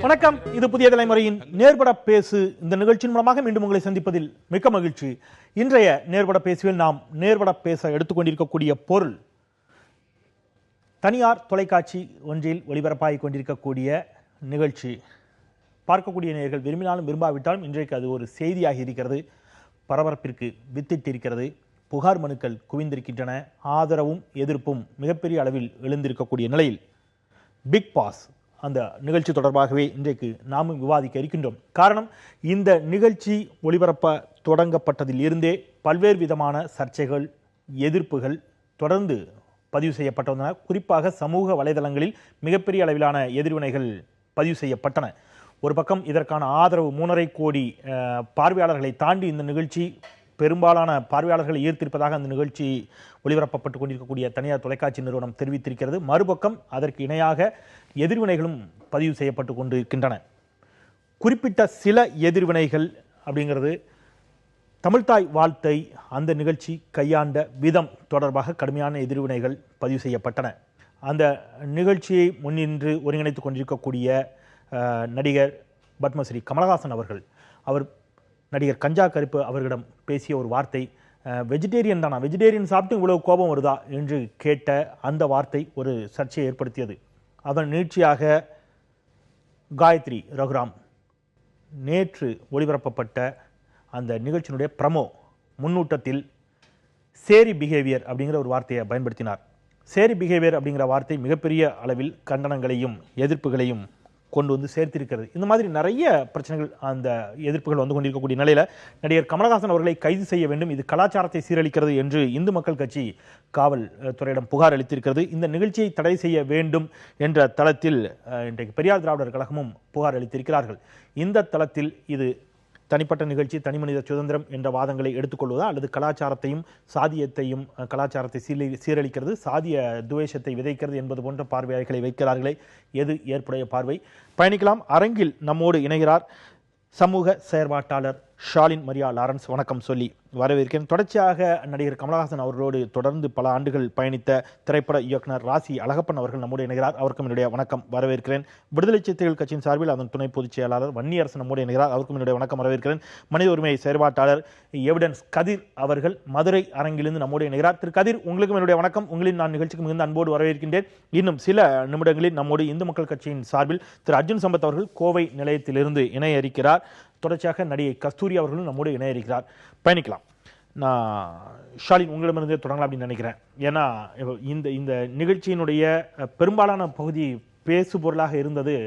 வணக்கம். இது புதிய தலைமுறையின் நேர்பட பேசு. இந்த நிகழ்ச்சியின் மூலமாக மீண்டும் உங்களை சந்திப்பதில் மிக்க மகிழ்ச்சி. இன்றைய நேர்பட பேசுவில் நாம் நேர்பட பேச எடுத்துக்கொண்டிருக்கக்கூடிய பொருள் தனியார் தொலைக்காட்சி ஒன்றில் ஒளிபரப்பாகிக் கொண்டிருக்கக்கூடிய நிகழ்ச்சி. பார்க்கக்கூடிய நேயர்கள் விரும்பினாலும் விரும்பாவிட்டாலும் இன்றைக்கு அது ஒரு செய்தியாக இருக்கிறது. பரபரப்பிற்கு வித்திட்டிருக்கிறது. புகார் மனுக்கள் குவிந்திருக்கின்றன. ஆதரவும் எதிர்ப்பும் மிகப்பெரிய அளவில் எழுந்திருக்கக்கூடிய நிலையில் பிக் பாஸ் அந்த நிகழ்ச்சி தொடர்பாகவே இன்றைக்கு நாமும் விவாதிக்க இருக்கின்றோம். காரணம், இந்த நிகழ்ச்சி ஒளிபரப்ப தொடங்கப்பட்டதில் இருந்தே பல்வேறு விதமான சர்ச்சைகள், எதிர்ப்புகள் தொடர்ந்து பதிவு செய்யப்பட்டன. குறிப்பாக சமூக வலைதளங்களில் மிகப்பெரிய அளவிலான எதிர்வினைகள் பதிவு செய்யப்பட்டன. ஒரு பக்கம் இதற்கான ஆதரவு 3.5 கோடி பார்வையாளர்களை தாண்டி இந்த நிகழ்ச்சி பெரும்பாலான பார்வையாளர்களை ஈர்த்திருப்பதாக அந்த நிகழ்ச்சி ஒளிபரப்பப்பட்டுக் கொண்டிருக்கக்கூடிய தனியார் தொலைக்காட்சி நிறுவனம் தெரிவித்திருக்கிறது. மறுபக்கம் அதற்கு இணையாக எதிர்வினைகளும் பதிவு செய்யப்பட்டு கொண்டிருக்கின்றன. குறிப்பிட்ட சில எதிர்வினைகள் அப்படிங்கிறது தமிழ்தாய் வாழ்த்தை அந்த நிகழ்ச்சி கையாண்ட விதம் தொடர்பாக கடுமையான எதிர்வினைகள் பதிவு செய்யப்பட்டன. அந்த நிகழ்ச்சியை முன்னின்று ஒருங்கிணைத்துக் கொண்டிருக்கக்கூடிய நடிகர் பத்மஸ்ரீ கமலஹாசன் அவர் நடிகர் கஞ்சா கருப்பு அவர்களிடம் பேசிய ஒரு வார்த்தை, வெஜிடேரியன் தானா, வெஜிடேரியன் சாப்பிட்டு இவ்வளவு கோபம் வருதா என்று கேட்ட அந்த வார்த்தை ஒரு சர்ச்சையை ஏற்படுத்தியது. அதன் நீட்சியாக காயத்ரி ரகுராம் நேற்று ஒளிபரப்பப்பட்ட அந்த நிகழ்ச்சியினுடைய ப்ரமோ முன்னூட்டத்தில் சேரி பிஹேவியர் அப்படிங்கிற ஒரு வார்த்தையை பயன்படுத்தினார். சேரி பிஹேவியர் அப்படிங்கிற வார்த்தை மிகப்பெரிய அளவில் கண்டனங்களையும் எதிர்ப்புகளையும் கொண்டு வந்து சேர்த்திருக்கிறது. இந்த மாதிரி நிறைய பிரச்சனைகள், அந்த எதிர்ப்புகள் வந்து கொண்டிருக்கக்கூடிய நிலையில நடிகர் கமலஹாசன் அவர்களை கைது செய்ய வேண்டும், இது கலாச்சாரத்தை சீரழிக்கிறது என்று இந்து மக்கள் கட்சி காவல்துறையிடம் புகார் அளித்திருக்கிறது. இந்த நிகழ்ச்சியை தடை செய்ய வேண்டும் என்ற தளத்தில் இன்றைக்கு பெரியார் திராவிடர் கழகமும் புகார் அளித்திருக்கிறார்கள். இந்த தளத்தில் இது தனிப்பட்ட நிகழ்ச்சி, தனிமனித சுதந்திரம் என்ற வாதங்களை எடுத்துக்கொள்வதா அல்லது கலாச்சாரத்தையும் சாதியத்தையும் கலாச்சாரத்தை சீரழிக்கிறது, சாதிய துவேஷத்தை விதைக்கிறது என்பது போன்ற பார்வைகளை வைக்கிறார்களே, எது ஏற்புடைய பார்வை? பயணிக்கலாம். அரங்கில் நம்மோடு இணைகிறார் சமூக செயற்பாட்டாளர் ஷாலின் மரியா லாரன்ஸ். வணக்கம் சொல்லி வரவேற்கிறேன். தொடர்ச்சியாக நடிகர் கமலஹாசன் அவர்களோடு தொடர்ந்து பல ஆண்டுகள் பயணித்த திரைப்பட இயக்குனர் ராசி அழகப்பன் அவர்கள் நம்மோடு இணைகிறார். அவருக்கும் என்னுடைய வணக்கம், வரவேற்கிறேன். விடுதலை சிறுத்தைகள் கட்சியின் சார்பில் அதன் துணை பொதுச் செயலாளர் வன்னியரசன் நம்மோடு இணைகிறார். அவருக்கும் என்னுடைய வணக்கம், வரவேற்கிறேன். மனித உரிமை செயற்பாட்டாளர் எவிடன்ஸ் கதிர் அவர்கள் மதுரை அரங்கிலிருந்து நம்மோடு இணைகிறார். திரு கதிர், உங்களுக்கும் என்னுடைய வணக்கம். உங்களின் நான் நிகழ்ச்சிக்கு மிகுந்த அன்போடு வரவேற்கின்றேன். இன்னும் சில நிமிடங்களில் நம்மோடு இந்து மக்கள் கட்சியின் சார்பில் திரு அர்ஜுன் சம்பத் அவர்கள் கோவை நிலையத்திலிருந்து இணைய இருக்கிறார். தொடர்ச்சியாக நடிகை கஸ்தூரி அவர்களும் நம்மோடு இணைய இருக்கிறார். பயணிக்கலாம். நான் ஷாலின் உங்களிடமிருந்தே தொடங்கலாம் அப்படின்னு நினைக்கிறேன். ஏன்னா இந்த நிகழ்ச்சியினுடைய பெரும்பாலான பகுதி பேசு பொருளாக இருந்தது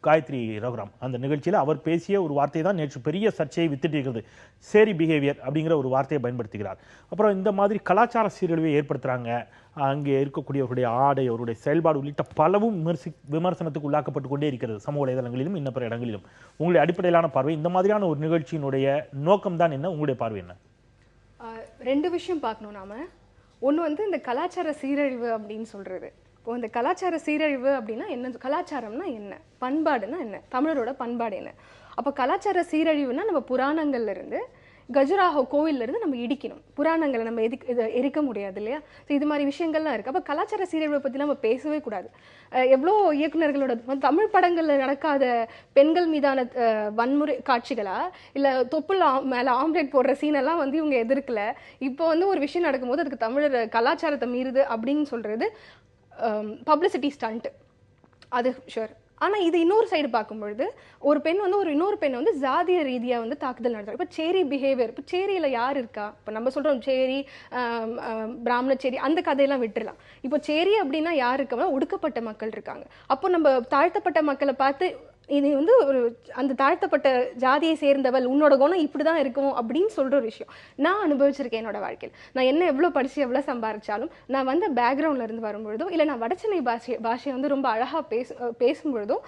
காயத்ரி ரகுராம். அந்த நிகழ்ச்சியில் அவர் பேசிய ஒரு வார்த்தை தான் நேற்று பெரிய சர்ச்சையை வித்திட்டிருக்கிறது. சேரி பிஹேவியர் அப்படிங்கிற ஒரு வார்த்தையை பயன்படுத்துகிறார். அப்புறம் இந்த மாதிரி கலாச்சார சீரழிவை ஏற்படுத்துகிறாங்க, அங்கே இருக்கக்கூடியவர்களுடைய ஆடை, அவருடைய செயல்பாடு உள்ளிட்ட பலவும் விமர்சனத்துக்கு உள்ளாக்கப்பட்டு கொண்டே இருக்கிறது சமூக வலைதளங்களிலும் இன்ன பிற இடங்களிலும். உங்களுடைய அடிப்படையிலான பார்வை, இந்த மாதிரியான ஒரு நிகழ்ச்சியினுடைய நோக்கம் தான் என்ன, உங்களுடைய பார்வை என்ன? ரெண்டு விஷயம் பார்க்கணும் நாம. ஒன்று வந்து இந்த கலாச்சார சீரழிவு அப்படின்னு சொல்றது. இப்போ இந்த கலாச்சார சீரழிவு அப்படின்னா என்ன, கலாச்சாரம்னா என்ன, பண்பாடுனா என்ன, தமிழரோட பண்பாடு என்ன? அப்போ கலாச்சார சீரழிவுனா நம்ம புராணங்கள்ல இருந்து கஜுராஹோ கோவில்ல இருந்து நம்ம இடிக்கணும், புராணங்களை நம்ம எரிக்க முடியாது இல்லையா? ஸோ இது மாதிரி விஷயங்கள்லாம் இருக்கு. அப்போ கலாச்சார சீரழிவை பற்றி நம்ம பேசவே கூடாது. எவ்வளோ இயக்குநர்களோட தமிழ் படங்கள்ல நடக்காத பெண்கள் மீதான வன்முறை காட்சிகளா இல்லை தொப்புள் மேலே ஆம்லேட் போடுற சீனெல்லாம் வந்து இவங்க எதிர்க்கல. இப்போ வந்து ஒரு விஷயம் நடக்கும்போது அதுக்கு தமிழர் கலாச்சாரத்தை மீறுது அப்படின்னு சொல்றது பப்ளிசிட்டி ஸ்டண்ட், அது ஷுர். ஆனால் இது இன்னொரு சைடு பார்க்கும்பொழுது ஒரு பெண் வந்து இன்னொரு பெண் வந்து ஜாதிய ரீதியாக வந்து தாக்குதல் நடத்துறாங்க. இப்போ சேரி பிஹேவியர், இப்போ சேரியில் யார் இருக்கா? இப்போ நம்ம சொல்கிறோம் சேரி பிராமண சேரி, அந்த கதையெல்லாம் விட்டுடலாம். இப்போ சேரி அப்படின்னா யார் இருக்கா? ஒடுக்கப்பட்ட மக்கள் இருக்காங்க. அப்போ நம்ம தாழ்த்தப்பட்ட மக்களை பார்த்து இது வந்து ஒரு அந்த தாழ்த்தப்பட்ட ஜாதியை சேர்ந்தவள், உன்னோட குணம் இப்படிதான் இருக்கும் அப்படின்னு சொல்ற ஒரு விஷயம் நான் அனுபவிச்சிருக்கேன் என்னோட வாழ்க்கையில். நான் என்ன எவ்வளோ படிச்சு எவ்வளோ சம்பாதிச்சாலும் நான் வந்து பேக்ரவுண்ட்ல இருந்து வரும்பொழுதோ இல்லை நான் வடச்சென்னை பாஷையை வந்து ரொம்ப அழகா பேசும்பொழுதோ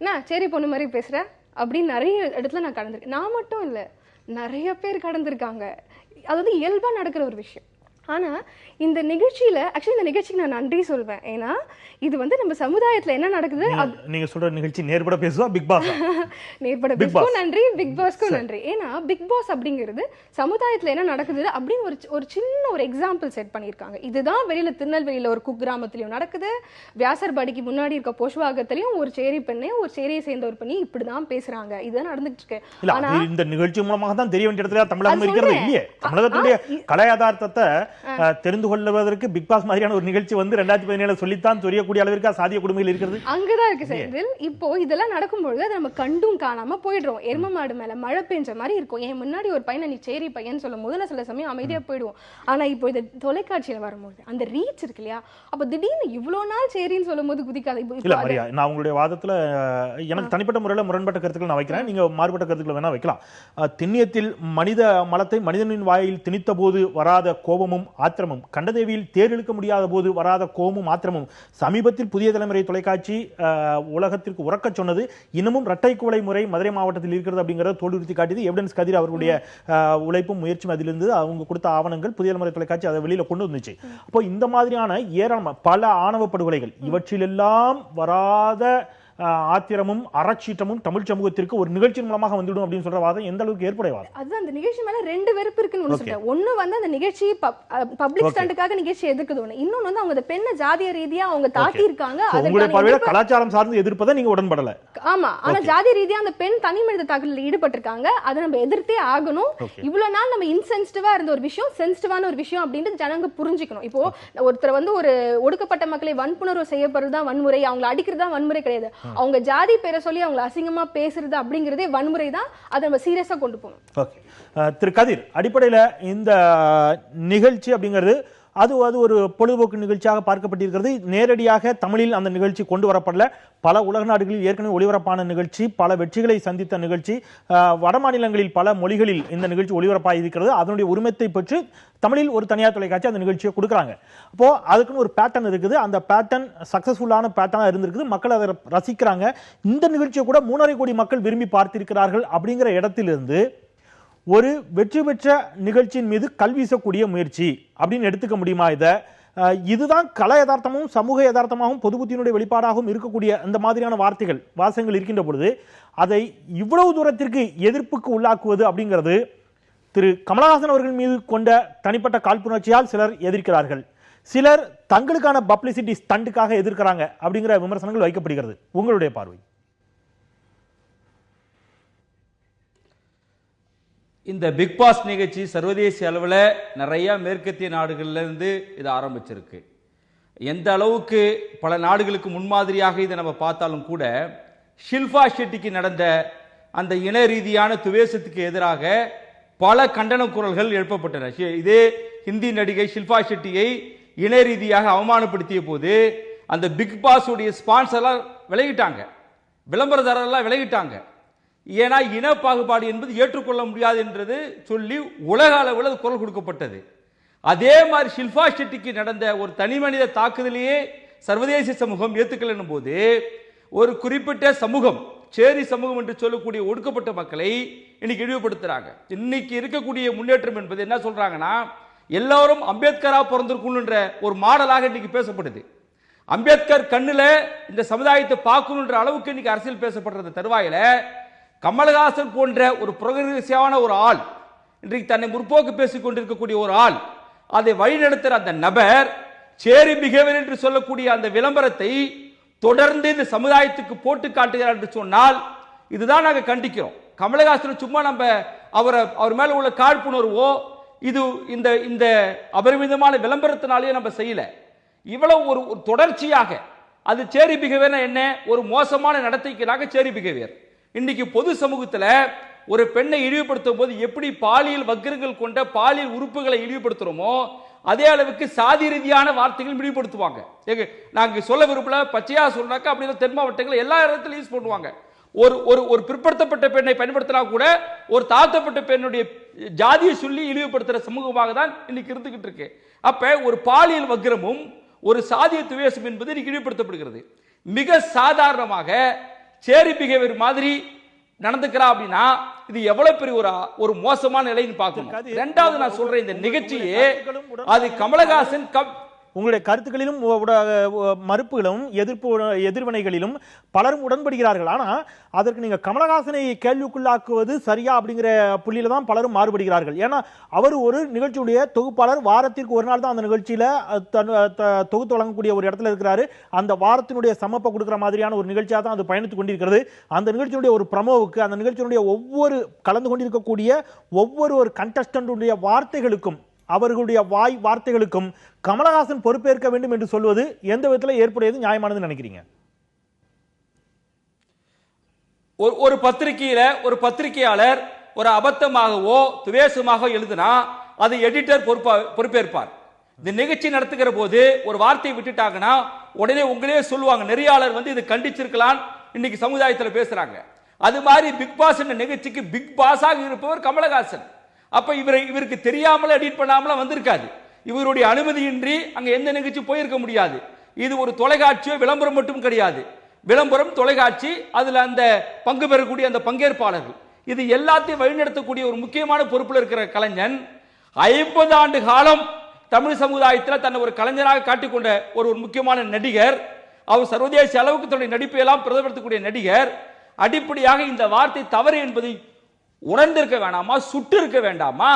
நான் சரி பொண்ணு மாதிரி பேசுறேன் அப்படின்னு நிறைய இடத்துல நான் கடந்திருக்கேன். நான் மட்டும் இல்லை, நிறைய பேர் கடந்திருக்காங்க. அது வந்து இயல்பா நடக்கிற ஒரு விஷயம். ஆனா இந்த நிகழ்ச்சியில ஆக்சுவலி இந்த நிகழ்ச்சிக்கு நான் நன்றி சொல்வேன். ஏன்னா இது வந்து நம்ம சமுதாயத்துல என்ன நடக்குது நீங்க சொல்ற நிகழ்ச்சி நேர்பட பேசுவா பிக் பாஸ் நேர்பட பேசுவோம். நன்றி பிக் பாஸ்க்கும் நன்றி. ஏன்னா பிக் பாஸ் அப்படிங்கிறது சமுதாயத்துல என்ன நடக்குது அப்படின்னு ஒரு சின்ன ஒரு எக்ஸாம்பிள் செட் பண்ணியிருக்காங்க. இதுதான் வெளியில திருநெல்வேலியில ஒரு குக்கிராமத்திலயும் நடக்குது, வியாசர்பாடிக்கு முன்னாடி இருக்க போஷவாகத்திலயும் ஒரு சேரி பெண்ணே ஒரு சேரியை சேர்ந்த ஒரு பெண்ணி இப்படிதான் பேசுறாங்க. இதுதான் நடந்துட்டு இருக்கு. ஆனா இந்த நிகழ்ச்சி மூலமாக தான் தெரிய வேண்டிய இடத்துல தமிழகம் இருக்கிறது இல்லையே. தமிழகத்துடைய கலை யதார்த்தத்தை தெரிந்து கொள்வதற்கு பிக் பாஸ் மாதிரியான ஒரு நிகழ்ச்சி வந்து 2017 சொல்லித்தான் தெரியக்கூடிய அளவிற்கு சாதிய குடும்பங்கள் இருக்கிறது. அங்கதான் இருக்கு செந்தில். இப்போ இதெல்லாம் நடக்கும்பொழுது அதை நம்ம கண்டும் காணாம போயிடுறோம். எரும மாடு மேல மழை பெஞ்ச மாதிரி இருக்கும். என் முன்னாடி ஒரு பையனை நீ சேரி பையன் சொல்லும் போது நான் சில சமயம் அமைதியா போயிடுவோம். ஆனா இப்போ இது தொலைக்காட்சியில வரும்போது அந்த ரீச் இருக்கு இல்லையா, அப்ப திடீர்னு இவ்வளவு நாள் சேரின்னு சொல்லும் போது குதிக்காது. இல்ல மரியா, நான் உங்களுடைய வாதத்துல எனக்கு தனிப்பட்ட முறையில் முரண்பட்ட கருத்துக்கள் நான் வைக்கிறேன், நீங்க மாறுபட்ட கருத்துக்களை வேணா வைக்கலாம். திண்ணியத்தில் மனித மலத்தை மனிதனின் வாயில் திணித்த போது வராத கோபமும் ஆத்திரமும், கண்டதேவியில் தேர் இழுக்க முடியாத போது வராத கோபமும் ஆத்திரமும், சமீபத்தில் புதிய தலைமுறை தொலைக்காட்சி உலகத்திற்கு உறக்க சொன்னது இன்னமும் இரட்டை குவளை முறை மதுரை மாவட்டத்தில் இருக்கிறது அப்படிங்கறத தோல்வியுறுத்தி காட்டியது எவிடன்ஸ் கதிர் அவர்களுடைய உழைப்பும் முயற்சியும் அதிலிருந்து அவங்க கொடுத்த ஆவணங்கள் புதிய தலைமுறை தொலைக்காட்சி அதை வெளியில கொண்டு வந்துச்சு. அப்போ இந்த மாதிரியான ஏராளமான பல ஆணவ படுகொலைகள் இவற்றிலெல்லாம் வராத ஆத்திரமும் அறச்சீற்றமும் தமிழ் சமூகத்திற்கு ஒரு நிகழ்ச்சி மூலமாக வந்துடும் அப்படின்னு சொல்ற வாதம் எந்த அளவுக்கு ஏற்புடைய வாதம்? அது அந்த நிகழ்ச்சி மேல ரெண்டு வெறுப்பு இருக்குன்னு ஒண்ணு சொல்றேன். ஒண்ணு வந்து அந்த நிகழ்ச்சி பப்ளிக் ஸ்டண்டுக்காக நிகழ்ச்சி எதிர்க்குது ஒண்ணு, இன்னொன்னு வந்து அவங்க பெண்ணை ஜாதிய ரீதியா அவங்க தாக்கி இருக்காங்க. உங்களுடைய பார்வையில கலாச்சாரம் சார்ந்து எதிர்ப்பதை நீங்க உடன்படல? ஆமா, ஆனா ஜாதிய ரீதியா அந்த பெண் தனி மனித தாக்குதலில் ஈடுபட்டிருக்காங்க, அதை நம்ம எதிர்த்தே ஆகணும். இவ்வளவு நாள் நம்ம இன்சென்சிட்டிவா இருந்த ஒரு விஷயம் சென்சிட்டிவான ஒரு விஷயம் அப்படின்னு ஜனங்க புரிஞ்சுக்கணும். இப்போ ஒருத்தர் வந்து ஒரு ஒடுக்கப்பட்ட மக்களை வன்புணர்வு செய்யப்படுறதா வன்முறை, அவங்களை அடிக்கிறதா வன்முறை கிடையாது. அவங்க ஜாதி பேரை சொல்லி அவங்க அசிங்கமா பேசுறது அப்படிங்கறதே வன்முறை தான். அதை நம்ம சீரியஸா கொண்டு போகணும். ஓகே திரு கதிர், அடிப்படையில் இந்த நிகழ்ச்சி அப்படிங்கிறது அது ஒரு பொழுதுபோக்கு நிகழ்ச்சியாக பார்க்கப்பட்டிருக்கிறது. நேரடியாக தமிழில் அந்த நிகழ்ச்சி கொண்டு வரப்படல. பல உலக நாடுகளில் ஏற்கனவே ஒளிபரப்பான நிகழ்ச்சி, பல வெற்றிகளை சந்தித்த நிகழ்ச்சி, வட மாநிலங்களில் பல மொழிகளில் இந்த நிகழ்ச்சி ஒளிபரப்பாக இருக்கிறது. அதனுடைய உரிமத்தை பெற்று தமிழில் ஒரு தனியார் தொலைக்காட்சி அந்த நிகழ்ச்சியை கொடுக்குறாங்க. அப்போ அதுக்குன்னு ஒரு பேட்டர்ன் இருக்குது. அந்த பேட்டர்ன் சக்சஸ்ஃபுல்லான பேட்டர்னாக இருந்திருக்குது, மக்கள் அதை ரசிக்கிறாங்க. இந்த நிகழ்ச்சியை கூட 3.5 கோடி மக்கள் விரும்பி பார்த்திருக்கிறார்கள். அப்படிங்கிற இடத்திலிருந்து ஒரு வெற்றி பெற்ற நிகழ்ச்சியின் மீது கல் வீசக்கூடிய முயற்சி அப்படின்னு எடுத்துக்க முடியுமா? இதுதான் கலை யதார்த்தமும் சமூக யதார்த்தமாகவும் பொது புத்தியினுடைய வெளிப்பாடாகவும் இருக்கக்கூடிய அந்த மாதிரியான வாசகங்கள் இருக்கின்ற பொழுது அதை இவ்வளவு தூரத்திற்கு எதிர்ப்புக்கு உள்ளாக்குவது அப்படிங்கிறது திரு கமலஹாசன் அவர்கள் மீது கொண்ட தனிப்பட்ட காழ்ப்புணர்ச்சியால் சிலர் எதிர்க்கிறார்கள், சிலர் தங்களுக்கான பப்ளிசிட்டி ஸ்டண்டுக்காக எதிர்க்கிறாங்க அப்படிங்கிற விமர்சனங்கள் வைக்கப்படுகிறது. உங்களுடைய பார்வை? இந்த பிக் பாஸ் நிகழ்ச்சி சர்வதேச அளவில் நிறைய மேற்கத்திய நாடுகள்ல இருந்து இது ஆரம்பிச்சிருக்கு. எந்த அளவுக்கு பல நாடுகளுக்கு முன்மாதிரியாக இதை நம்ம பார்த்தாலும் கூட ஷில்பா ஷெட்டிக்கு நடந்த அந்த இன ரீதியான துவேஷத்துக்கு எதிராக பல கண்டன குரல்கள் எழுப்பப்பட்டன. இதே ஹிந்தி நடிகை ஷில்பா ஷெட்டியை இன ரீதியாக அவமானப்படுத்திய போது அந்த பிக் பாஸ் உடைய ஸ்பான்சர்லாம் விலகிட்டாங்க, விளம்பரதாரர்லாம் விலகிட்டாங்க. ஏன்னா இன பாகுபாடு என்பது ஏற்றுக்கொள்ள முடியாது என்றது சொல்லி உலக அளவில் குரல் கொடுக்கப்பட்டது. அதே மாதிரி ஷில்பா ஷெட்டிக்கு நடந்த ஒரு தனி மனித தாக்குதலையே சர்வதேச சமூகம் ஏற்றுக்கொள்ளும் போது ஒரு குறிப்பிட்ட சமூகம், சேரி சமூகம் என்று சொல்லக்கூடிய ஒடுக்கப்பட்ட மக்களை இன்னைக்கு இழிவுபடுத்துறாங்க. இன்னைக்கு இருக்கக்கூடிய முன்னேற்றம் என்பது என்ன சொல்றாங்கன்னா, எல்லாரும் அம்பேத்கரா பிறந்திருக்கணும்ன்ற ஒரு மாடலாக இன்னைக்கு பேசப்படுது. அம்பேத்கர் கண்ணுல இந்த சமுதாயத்தை பார்க்கணுன்ற அளவுக்கு இன்னைக்கு அரசியல் பேசப்படுறது தருவாயில கமலஹாசன் போன்ற ஒரு புரோகிரசிவான ஒரு ஆள், இன்றைக்கு தன்னை முற்போக்கு பேசிக் கொண்டிருக்கக்கூடிய ஒரு ஆள், அதை வழிநடத்துகிற அந்த நபர் சேரி பிஹேவியர் என்று சொல்லக்கூடிய அந்த விளம்பரத்தை தொடர்ந்து இந்த சமுதாயத்துக்கு போட்டு காட்டுகிறார் என்று சொன்னால் இதுதான் நாங்கள் கண்டிக்கிறோம். கமலஹாசன் சும்மா நம்ம அவர் மேல உள்ள காழ்ப்புணர்வோ இது இந்த அபரிமிதமான விளம்பரத்தினாலேயே நம்ம செய்யல. இவ்வளவு ஒரு தொடர்ச்சியாக அது சேரி பிஹேவியர் என்ன, ஒரு மோசமான நடத்தைக்காக சேரி பிஹேவியர். இன்னைக்கு பொது சமூகத்தில் ஒரு பெண்ணை இழிவுபடுத்தும் போது எப்படி பாலியல் வக்கிரங்கள் கொண்ட பாலியல் உறுப்புகளை இழிவுபடுத்துறோமோ அதே அளவுக்கு சாதி ரீதியான வார்த்தைகள் இழிவுபடுத்துவாங்க. நாங்க சொல்ல விரும்பல, பச்சையா சொன்னாக்கா அப்படி தென் மாவட்டங்கள் எல்லா இடத்துலையும் யூஸ் பண்ணுவாங்க. ஒரு பிற்படுத்தப்பட்ட பெண்ணை பயன்படுத்தினா கூட ஒரு தாழ்த்தப்பட்ட பெண்ணுடைய ஜாதியை சொல்லி இழிவுபடுத்துற சமூகமாக தான் இன்னைக்கு இருந்துகிட்டு இருக்கு. அப்ப ஒரு பாலியல் வக்கிரமும் ஒரு சாதிய துவேஷம் என்பது இன்னைக்கு இழிவுபடுத்தப்படுகிறது. மிக சாதாரணமாக சேரி பிஹேவியர் மாதிரி நடந்துக்கிறா அப்படின்னா இது எவ்வளவு பெரிய ஒரு மோசமான நிலைன்னு பார்க்கணும். ரெண்டாவது நான் சொல்றேன், இந்த நிகழ்ச்சியே அது கமலஹாசன் உங்களுடைய கருத்துக்களிலும் மறுப்புகளும் எதிர்வினைகளிலும் பலரும் உடன்படுகிறார்கள். ஆனா அதற்கு நீங்க கமலஹாசனை கேள்விக்குள்ளாக்குவது சரியா அப்படிங்கிற புள்ளியில தான் பலரும் மாறுபடுகிறார்கள். ஏன்னா அவர் ஒரு நிகழ்ச்சியுடைய தொகுப்பாளர், வாரத்திற்கு ஒரு நாள் தான் அந்த நிகழ்ச்சியில தொகுத்து வழங்கக்கூடிய ஒரு இடத்துல இருக்கிறாரு. அந்த வாரத்தினுடைய சமப்பை கொடுக்கிற மாதிரியான ஒரு நிகழ்ச்சியாக தான் அது பயணித்துக் கொண்டிருக்கிறது. அந்த நிகழ்ச்சியுடைய ஒரு ப்ரமோவுக்கு, அந்த நிகழ்ச்சியினுடைய ஒவ்வொரு கலந்து கொண்டிருக்கக்கூடிய ஒவ்வொரு கண்டஸ்டன்டுடைய வார்த்தைகளுக்கும், அவர்களுடைய வார்த்தைகளுக்கும் கமலஹாசன் பொறுப்பேற்க வேண்டும் என்று சொல்வது எந்த விதத்தில் ஏற்புடையது, நியாயமானது நினைக்கிறீங்க? ஒரு பத்திரிகையில ஒரு பத்திரிகையாளர் ஒரு அபத்தமாகவோ துவேஷமாக எழுதினா அது எடிட்டர் பொறுப்பேற்பார். இந்த நிகழ்ச்சி நடத்துகிற போது ஒரு வார்த்தையை விட்டுட்டாங்கன்னா உடனே உங்களே சொல்லுவாங்க, நெறியாளர் வந்து இது கண்டிச்சிருக்கலாம், இன்னைக்கு சமுதாயத்தில் பேசுறாங்க. அது மாதிரி பிக் பாஸ் என்ற நிகழ்ச்சிக்கு பிக் பாஸாக இருப்பவர் கமலஹாசன். அப்ப இவருக்கு தெரியாமல எடிட் பண்ணாமல வந்திருக்காது. இவருடைய அனுமதியின்றி அங்க எந்த நிகழ்ச்சி போயிருக்க முடியாது. இது ஒரு தொலைக்காட்சியோ விளம்பரம் மட்டும் கிடையாது. விளம்பரம், தொலைக்காட்சி, அதுல அந்த பங்கு பெறக்கூடிய அந்த பங்கேற்பாளர்கள், இது எல்லாத்தையும் வழிநடத்தக்கூடிய ஒரு முக்கியமான பொறுப்புல இருக்கிற கலைஞன் 50 ஆண்டு காலம் தமிழ் சமுதாயத்தில் தன்னை ஒரு கலைஞராக காட்டிக்கொண்ட ஒரு முக்கியமான நடிகர், அவர் சர்வதேச அளவுக்கு தன்னுடைய நடிப்பை எல்லாம் பிரதிபலிக்கக்கூடிய நடிகர், அடிப்படையாக இந்த வார்த்தை தவறு என்பதை உணர்ந்திருக்க வேண்டாமா, சுட்டு இருக்க வேண்டாமா?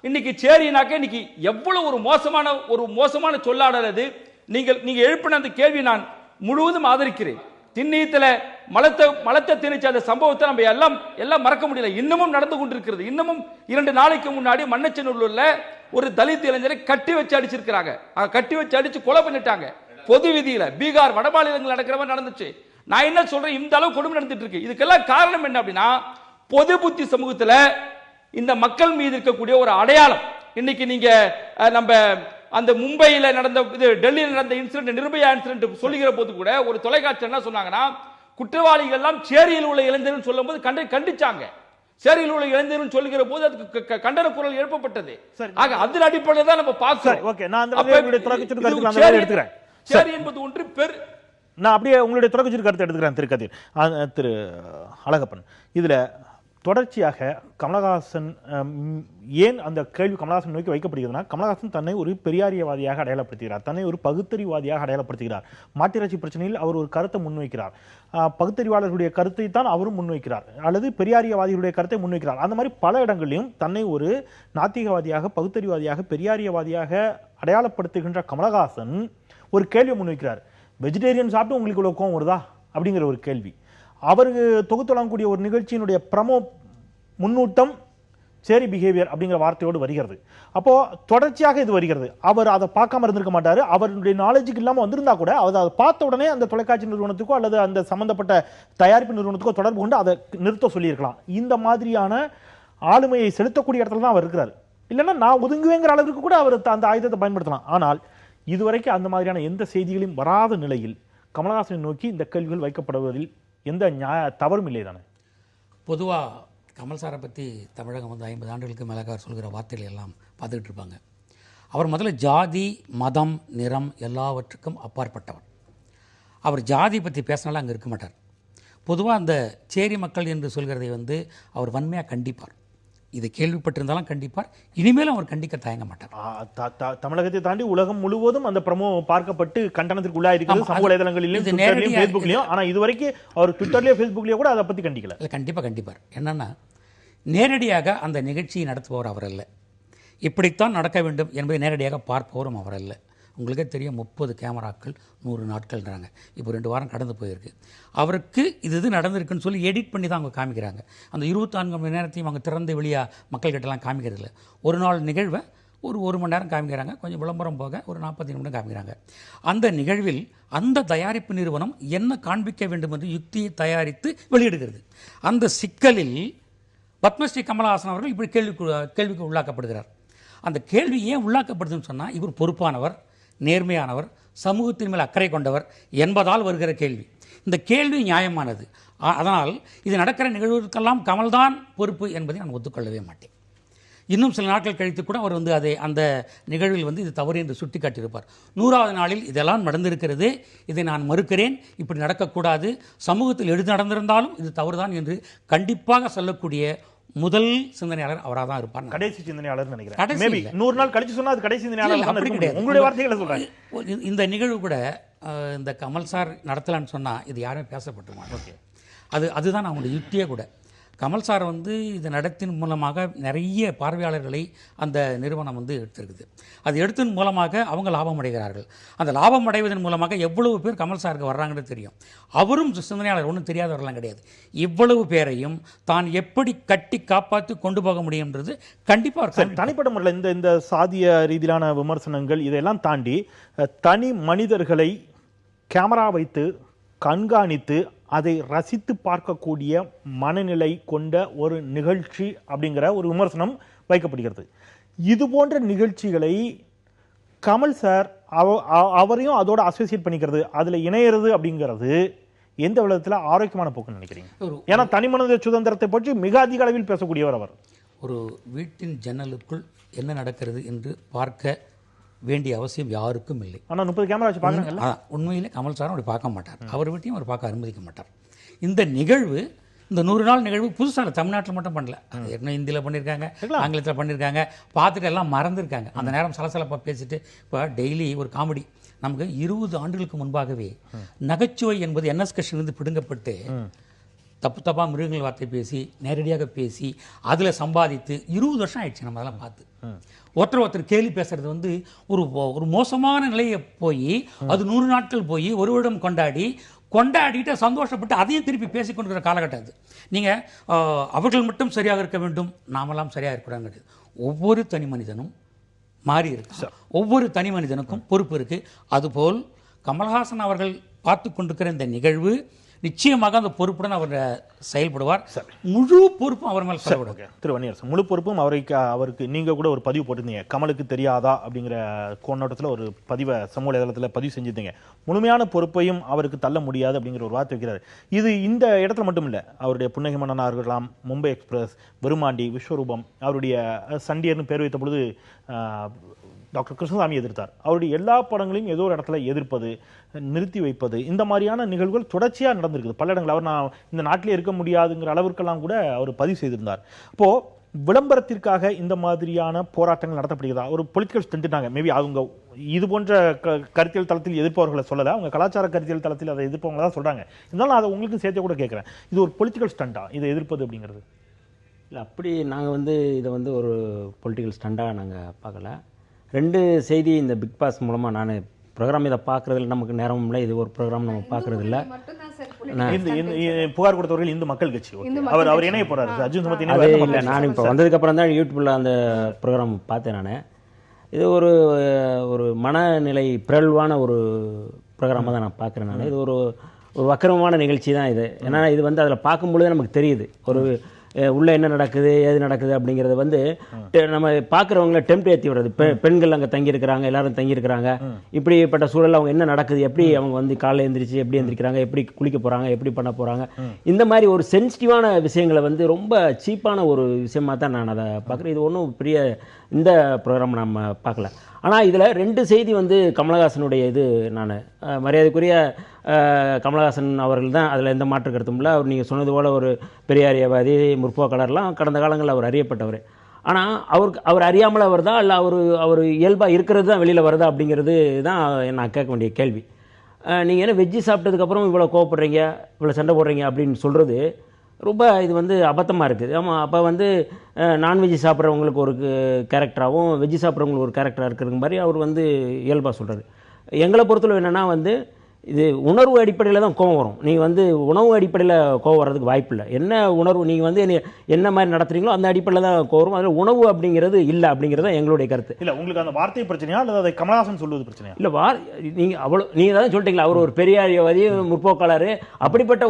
இன்னைக்கு சேரினாக்க இன்னைக்கு எவ்வளவு ஒரு மோசமான சொல்லாடல் அது. நீங்க எழுப்பின அந்த கேள்வி நான் முழுவதும் ஆதரிக்கிறேன். திண்ணியத்துல மலத்தை திணிச்ச அந்த சம்பவத்தை நம்ம எல்லாம் மறக்க முடியல. இன்னமும் நடந்து கொண்டிருக்கிறது. இன்னமும் 2 நாளைக்கு முன்னாடி மண்ணச்சநல்லூர்ல ஒரு தலித் இளைஞரை கட்டி வச்சு அடிச்சிருக்கிறாங்க. கட்டி வச்சு அடிச்சு கொலை பண்ணிட்டாங்க பொது வீதியில. பீகார் வட மாநிலங்கள் நடக்கிற மாதிரி நடந்துச்சு. நான் என்ன சொல்றேன், இந்த அளவு கொடுமை நடந்துட்டு இருக்கு. இதுக்கெல்லாம் காரணம் என்ன அப்படின்னா, பொது புத்தி சமூகத்துல இந்த மக்கள் மீது இருக்கக்கூடிய ஒரு அடையாளம். இன்னைக்கு நீங்க நம்ம அந்த மும்பையில நடந்த டெல்லியில் நடந்த இன்சிடென்ட், நிர்பயா இன்சிடென்ட் சொல்லுகிற போது கூட ஒரு தொலைக்காட்சி என்ன சொன்னாங்கன்னா, குற்றவாளிகள் எல்லாம் சேரியில் உள்ள இளைஞர்கள் சொல்லும் போது கண்டிச்சாங்க. சேரியில் உள்ள இளைஞர்கள் சொல்லுகிற போது அதுக்கு கண்டன குரல் எழுப்பப்பட்டது. ஆக அதன் அடிப்படையில் தான் நம்ம பார்க்கிறோம். ஓகே, நான் அந்த எடுத்துக்கிறேன். சேரி என்பது ஒன்று நான் அப்படியே உங்களுடைய தொடர்ச்சி கருத்து எடுத்துக்கிறேன் திரு அழகப்பன். இதுல தொடர்ச்சியாக கமலஹாசன் ஏன் அந்த கேள்வி கமலஹாசன் நோக்கி வைக்கப்படுகிறதுனா, கமலஹாசன் தன்னை ஒரு பெரியாரியவாதியாக அடையாளப்படுத்துகிறார், தன்னை ஒரு பகுத்தறிவாதியாக அடையாளப்படுத்துகிறார். மாட்டிறைச்சி பிரச்சனையில் அவர் ஒரு கருத்தை முன்வைக்கிறார், பகுத்தறிவாளர்களுடைய கருத்தை தான் அவரும் முன்வைக்கிறார், அல்லது பெரியாரியவாதிகளுடைய கருத்தை முன்வைக்கிறார். அந்த மாதிரி பல இடங்களிலும் தன்னை ஒரு நாத்திகவாதியாக, பகுத்தறிவாதியாக, பெரியாரியவாதியாக அடையாளப்படுத்துகின்ற கமலஹாசன் ஒரு கேள்வியை முன்வைக்கிறார். வெஜிடேரியன் சாப்பிட்டு உங்களுக்கு இவ்வளவு கோவம் வருதா அப்படிங்கிற ஒரு கேள்வி. அவருக்கு தொகுத்து வழங்கக்கூடிய ஒரு நிகழ்ச்சியினுடைய ப்ரமோ முன்னூட்டம் சேரி பிஹேவியர் அப்படிங்கிற வார்த்தையோடு வருகிறது. அப்போ தொடர்ச்சியாக இது வருகிறது. அவர் அதை பார்க்காம இருந்திருக்க மாட்டாரு. அவருடைய நாலேஜுக்கு இல்லாமல் வந்திருந்தா கூட அவர் அதை பார்த்த உடனே அந்த தொலைக்காட்சி நிறுவனத்துக்கோ அல்லது அந்த சம்பந்தப்பட்ட தயாரிப்பு நிறுவனத்துக்கோ தொடர்பு கொண்டு அதை நிறுத்த சொல்லியிருக்கலாம். இந்த மாதிரியான ஆளுமையை செலுத்தக்கூடிய இடத்துல தான் அவர் இருக்கிறார். இல்லைன்னா நான் ஒதுங்குவேங்கிற அளவுக்கு கூட அவர் அந்த ஆயுதத்தை பயன்படுத்தலாம். ஆனால் இதுவரைக்கும் அந்த மாதிரியான எந்த செய்திகளையும் வராத நிலையில் கமலஹாசனை நோக்கி இந்த கேள்விகள் வைக்கப்படுவதில் எந்த தவறும் இல்லை தானே? பொதுவாக கமல் சாரை பற்றி தமிழகம் 50 ஆண்டுகளுக்கு மேலாக சொல்கிற வார்த்தைகள் எல்லாம் பார்த்துக்கிட்டு இருப்பாங்க. அவர் முதல்ல ஜாதி, மதம், நிறம் எல்லாவற்றுக்கும் அப்பாற்பட்டவர். அவர் ஜாதி பற்றி பேசினாலும் அங்கே இருக்க மாட்டார். பொதுவாக அந்த சேரி மக்கள் என்று சொல்கிறதை அவர் வன்மையாக கண்டிப்பார். இதை கேள்விப்பட்டிருந்தாலும் கண்டிப்பார். இனிமேலும் அவர் கண்டிக்க தயங்க மாட்டார். தமிழகத்தை தாண்டி உலகம் முழுவதும் அந்த ப்ரமோ பார்க்கப்பட்டு கண்டனத்திற்கு உள்ளாயிருக்கிறது, சமூக வலைதளங்களிலும் ட்விட்டர்லயும் ஃபேஸ்புக்லயும். ஆனா இதுவரைக்கும் அவர் ட்விட்டர்லயோ ஃபேஸ்புக்லயோ கூட அதை பத்தி கண்டிக்கல. கண்டிப்பார். என்னன்னா, நேரடியாக அந்த நிகழ்ச்சியை நடத்துபவர் அவர் அல்ல, இப்படித்தான் நடக்க வேண்டும் என்பதை நேரடியாக பார்ப்பவரும் அவர் அல்ல. உங்களுக்கே தெரியும், 30 கேமராக்கள் 100 நாட்கள்ன்றாங்க. இப்போ 2 வாரம் கடந்து போயிருக்கு. அவருக்கு இது நடந்திருக்குன்னு சொல்லி எடிட் பண்ணி தான் அவங்க காமிக்கிறாங்க. அந்த 24 மணி நேரத்தையும் அவங்க திறந்த வெளியாக மக்கள்கிட்டலாம் காமிக்கிறதில்ல. ஒரு நாள் நிகழ்வை ஒரு மணி நேரம் காமிக்கிறாங்க, கொஞ்சம் விளம்பரம் போக ஒரு 40 நிமிடம் காமிக்கிறாங்க. அந்த நிகழ்வில் அந்த தயாரிப்பு நிறுவனம் என்ன காண்பிக்க வேண்டும் என்று யுக்தியை தயாரித்து வெளியிடுகிறது. அந்த சிக்கலில் பத்மஸ்ரீ கமலஹாசன் அவர்கள் இப்படி கேள்விக்கு உள்ளாக்கப்படுகிறார். அந்த கேள்வி ஏன் உள்ளாக்கப்படுதுன்னு சொன்னால், இவர் பொறுப்பானவர், நேர்மையானவர், சமூகத்தின் மேல் அக்கறை கொண்டவர் என்பதால் வருகிற கேள்வி. இந்த கேள்வி நியாயமானது. அதனால் இது நடக்கிற நிகழ்வுக்கெல்லாம் கமல்தான் பொறுப்பு என்பதை நான் ஒத்துக்கொள்ளவே மாட்டேன். இன்னும் சில நாட்கள் கழித்து கூட அவர் அதை அந்த நிகழ்வில் இது தவறு என்று சுட்டி காட்டியிருப்பார். 100வது நாளில் இதெல்லாம் நடந்திருக்கிறது, இதை நான் மறுக்கிறேன், இப்படி நடக்கக்கூடாது, சமூகத்தில் எது நடந்திருந்தாலும் இது தவறுதான் என்று கண்டிப்பாக சொல்லக்கூடிய முதல் சிந்தனையாளர் அவராக தான் இருப்பார். கடைசி சிந்தனையாளர் நினைக்கிறேன். கடைசி மேபி இல்ல. 100 நாள் கழிச்சு சொன்னா அது கடைசி சிந்தனையாளர் தான் அப்படி இருக்க கிடையாது. முடியும். உங்களுடைய வார்த்தைகளை சொல்றேன். இந்த நிகழ்வு கூட இந்த கமல் சார் நடத்தலான்னு சொன்னா இது யாருமே பேசப்பட்டுருவாங்க. ஓகே, அதுதான் அவங்களுடைய யுக்தியே கூட. கமல் சார் வந்து இது நடத்தின் மூலமாக நிறைய பார்வையாளர்களை அந்த நிறுவனம் வந்து எடுத்திருக்குது. அது எடுத்ததன் மூலமாக அவங்க லாபம் அடைகிறார்கள். அந்த லாபம் அடைவதன் மூலமாக எவ்வளவு பேர் கமல் சாருக்கு வர்றாங்கன்னு தெரியும். அவரும் சிந்தனையாளர் ஒன்றும் தெரியாதவர்களாம் கிடையாது. இவ்வளவு பேரையும் தான் எப்படி கட்டி காப்பாற்றி கொண்டு போக முடியும்ன்றது கண்டிப்பாக தனிப்பட்ட முறையில் இந்த சாதிய ரீதியிலான விமர்சனங்கள் இதையெல்லாம் தாண்டி தனி மனிதர்களை கேமரா வைத்து கண்காணித்து அதை ரசித்து பார்க்கக்கூடிய மனநிலை கொண்ட ஒரு நிகழ்ச்சி அப்படிங்கிற ஒரு விமர்சனம் வைக்கப்படுகிறது. இது போன்ற நிகழ்ச்சிகளை கமல் சார் அவரையும் அதோட அசோசியேட் பண்ணிக்கிறது, அதில் இணையிறது அப்படிங்கிறது எந்த விதத்தில் ஆரோக்கியமான போக்குன்னு நினைக்கிறீங்க? ஏன்னா தனி மனித சுதந்திரத்தை பற்றி மிக அதிக அளவில் பேசக்கூடியவர் அவர். ஒரு வீட்டின் ஜன்னலுக்குள் என்ன நடக்கிறது என்று பார்க்க வேண்டிய அவசியம் யாருக்கும் இல்லை. ஆனால் 30 கேமரா வச்சு பார்க்குறாங்கல்ல. உண்மையிலே கமல் சாரும் அப்படி பார்க்க மாட்டார். அவர் வீட்டையும் அவர் பார்க்க அனுமதிக்க மாட்டார். இந்த நிகழ்வு, இந்த 100 நாள் நிகழ்வு புதுசாக தமிழ்நாட்டில் மட்டும் பண்ணல. ஏற்கனவே இந்தியில் பண்ணியிருக்காங்க, ஆங்கிலத்தில் பண்ணியிருக்காங்க, பார்த்துட்டு எல்லாம் மறந்துருக்காங்க. அந்த நேரம் சலசலப்பாக பேசிட்டு இப்போ டெய்லி ஒரு காமெடி. நமக்கு 20 ஆண்டுகளுக்கு முன்பாகவே நகைச்சுவை என்பது என்எஸ் கிருஷ்ணன் பிடுங்கப்பட்டு தப்பாக மிருகங்கள் வார்த்தை பேசி நேரடியாக பேசி அதில் சம்பாதித்து 20 வருஷம் ஆயிடுச்சு. நம்ம அதெல்லாம் பார்த்து ஒருத்தர் கேலி பேசுறது வந்து ஒரு மோசமான நிலையை போய் அது 100 நாட்கள் போய் ஒரு வருடம் கொண்டாடிட்டு சந்தோஷப்பட்டு அதையும் திருப்பி பேசிக்கொண்டிருக்கிற காலகட்டம் அது. நீங்கள் அவர்கள் மட்டும் சரியாக இருக்க வேண்டும், நாமெல்லாம் சரியாக இருக்கக்கூடாது. ஒவ்வொரு தனி மனிதனும் மாறி இருக்கு. ஒவ்வொரு தனி மனிதனுக்கும் பொறுப்பு இருக்கு. அதுபோல் கமல்ஹாசன் அவர்கள் பார்த்து கொண்டிருக்கிற இந்த நிகழ்வு நிச்சயமாக அந்த பொறுப்புடன் அவர் செயல்படுவார். முழு பொறுப்பும் அவர் மேல் செயல்படுவார். திரு வன்னியரசன், முழு பொறுப்பும் அவருக்கு நீங்க கூட ஒரு பதிவு போட்டிருந்தீங்க, கமலுக்கு தெரியாதா அப்படிங்கிற கோணோட்டத்தில் ஒரு பதிவை சமூக வலைதளத்தில் பதிவு செஞ்சிருந்தீங்க. முழுமையான பொறுப்பையும் அவருக்கு தள்ள முடியாது அப்படிங்கிற ஒரு வார்த்தை வைக்கிறார். இது இந்த இடத்துல மட்டும் இல்லை, அவருடைய புன்னகை மன்னனாக இருக்கலாம், மும்பை எக்ஸ்பிரஸ், விருமாண்டி, விஸ்வரூபம், அவருடைய சண்டியர்னு பேர் வைத்த பொழுது டாக்டர் கிருஷ்ணசாமி எதிர்த்தார். அவருடைய எல்லா படங்களையும் ஏதோ ஒரு இடத்துல எதிர்ப்பது, நிறுத்தி வைப்பது, இந்த மாதிரியான நிகழ்வுகள் தொடர்ச்சியாக நடந்திருக்குது பல இடங்கள். அவர் நான் இந்த நாட்டிலே இருக்க முடியாதுங்கிற அளவிற்கெல்லாம் கூட அவர் பதிவு செய்திருந்தார். அப்போ விளம்பரத்திற்காக இந்த மாதிரியான போராட்டங்கள் நடத்தப்படுகிறதா? ஒரு பொலிட்டிக்கல் ஸ்டண்ட்டாங்க. மேபி அவங்க இது போன்ற கருத்தியல் தளத்தில் எதிர்ப்பவர்களை சொல்லலை, அவங்க கலாச்சார கருத்தியல் தளத்தில் அதை எதிர்ப்பவங்க தான் சொல்கிறாங்க. இருந்தாலும் அதை உங்களுக்கு சேர்த்து கூட கேட்குறேன், இது ஒரு பொலிட்டிக்கல் ஸ்டண்டா இதை எதிர்ப்பது அப்படிங்கிறது? இல்லை, அப்படி நாங்கள் இதை ஒரு பொலிட்டிக்கல் ஸ்டண்டாக நாங்கள் பார்க்கல. 2 செய்தி இந்த பிக் பாஸ் மூலமாக நான் ப்ரோக்ராம் இதை பார்க்குறதில்ல, நமக்கு நேரமும் இல்லை, இது ஒரு ப்ரோக்ராம் நம்ம பார்க்குறது இல்லை. புகார் கொடுத்தவர்கள் இந்து மக்கள் கட்சி அவர் இணைய போறாரு. அர்ஜுன் சம்பத் அதே இல்லை, நான் இப்போ வந்ததுக்கப்புறம் தான் யூடியூப்பில் அந்த ப்ரோக்ராம் பார்த்தேன். நான் இது ஒரு மனநிலை பிறழ்வான ஒரு ப்ரோக்ராமாக தான் நான் பார்க்குறேன். நான் இது ஒரு வக்கரமான நிகழ்ச்சி தான் இது. ஏன்னா இது அதில் பார்க்கும்பொழுது நமக்கு தெரியுது உள்ளே என்ன நடக்குது, ஏது நடக்குது அப்படிங்கிறது நம்ம பார்க்குறவங்கள டெம்ப்ட் ஏற்றி விடுறது. பெண்கள் அங்கே தங்கியிருக்கிறாங்க, எல்லாரும் தங்கியிருக்கிறாங்க, இப்படிப்பட்ட சூழல் அவங்க என்ன நடக்குது, எப்படி அவங்க காலையில் எழுந்திரிச்சு எப்படி எழுந்திரிக்கிறாங்க, எப்படி குளிக்க போகிறாங்க, எப்படி பண்ண போகிறாங்க, இந்த மாதிரி ஒரு சென்சிட்டிவான விஷயங்களை ரொம்ப சீப்பான ஒரு விஷயமாக தான் நான் அதை பார்க்குறேன். இது ஒன்றும் பெரிய இந்த ப்ரோக்ராம் நம்ம பார்க்கல. ஆனால் இதில் 2 செய்தி கமலஹாசனுடைய இது நான் மரியாதைக்குரிய கமலஹாசன் அவர்கள் தான், அதில் எந்த மாற்று கருத்தும் இல்லை. அவர் நீங்கள் சொன்னது போல் ஒரு பெரியாரியவாதி, முற்போக்காளர்லாம் கடந்த காலங்களில் அவர் அறியப்பட்டவர். ஆனால் அவர் அறியாமல் அவர் தான், இல்லை அவர் இயல்பாக இருக்கிறது தான் வெளியில் வருதா அப்படிங்கிறது தான் நான் கேட்க வேண்டிய கேள்வி. நீங்கள் என்ன வெஜ்ஜி சாப்பிட்டதுக்கப்புறம் இவ்வளோ கோவப்படுறீங்க, இவ்வளோ சண்டை போடுறீங்க அப்படின்னு சொல்கிறது ரொம்ப இது அபத்தமாக இருக்குது. ஆமாம், அப்போ நான்வெஜ்ஜி சாப்பிட்றவங்களுக்கு ஒரு கேரக்டராகவும் வெஜ்ஜி சாப்பிட்றவங்களுக்கு ஒரு கேரக்டராக இருக்கிறது மாதிரி அவர் இயல்பாக சொல்கிறாரு. எங்களை பொறுத்தளவு என்னென்னா இது உணர்வு அடிப்படையில் தான் கோவம் வரும். நீங்கள் உணவு அடிப்படையில் கோவம் வர்றதுக்கு வாய்ப்பு இல்லை. என்ன உணர்வு நீங்கள் என்ன மாதிரி நடத்துறீங்களோ அந்த அடிப்படையில் தான் கோவம் வரும். அதில் உணவு அப்படிங்கிறது இல்லை அப்படிங்கிறது தான் எங்களுடைய கருத்து. இல்லை, உங்களுக்கு அந்த வார்த்தை பிரச்சனையா அல்லது அதை கமலஹாசன் சொல்வது பிரச்சனையா? இல்லை, நீங்கள் தான் சொல்லிட்டீங்களா, அவர் ஒரு பெரியாரியவாதி, முற்போக்காளர், அப்படிப்பட்ட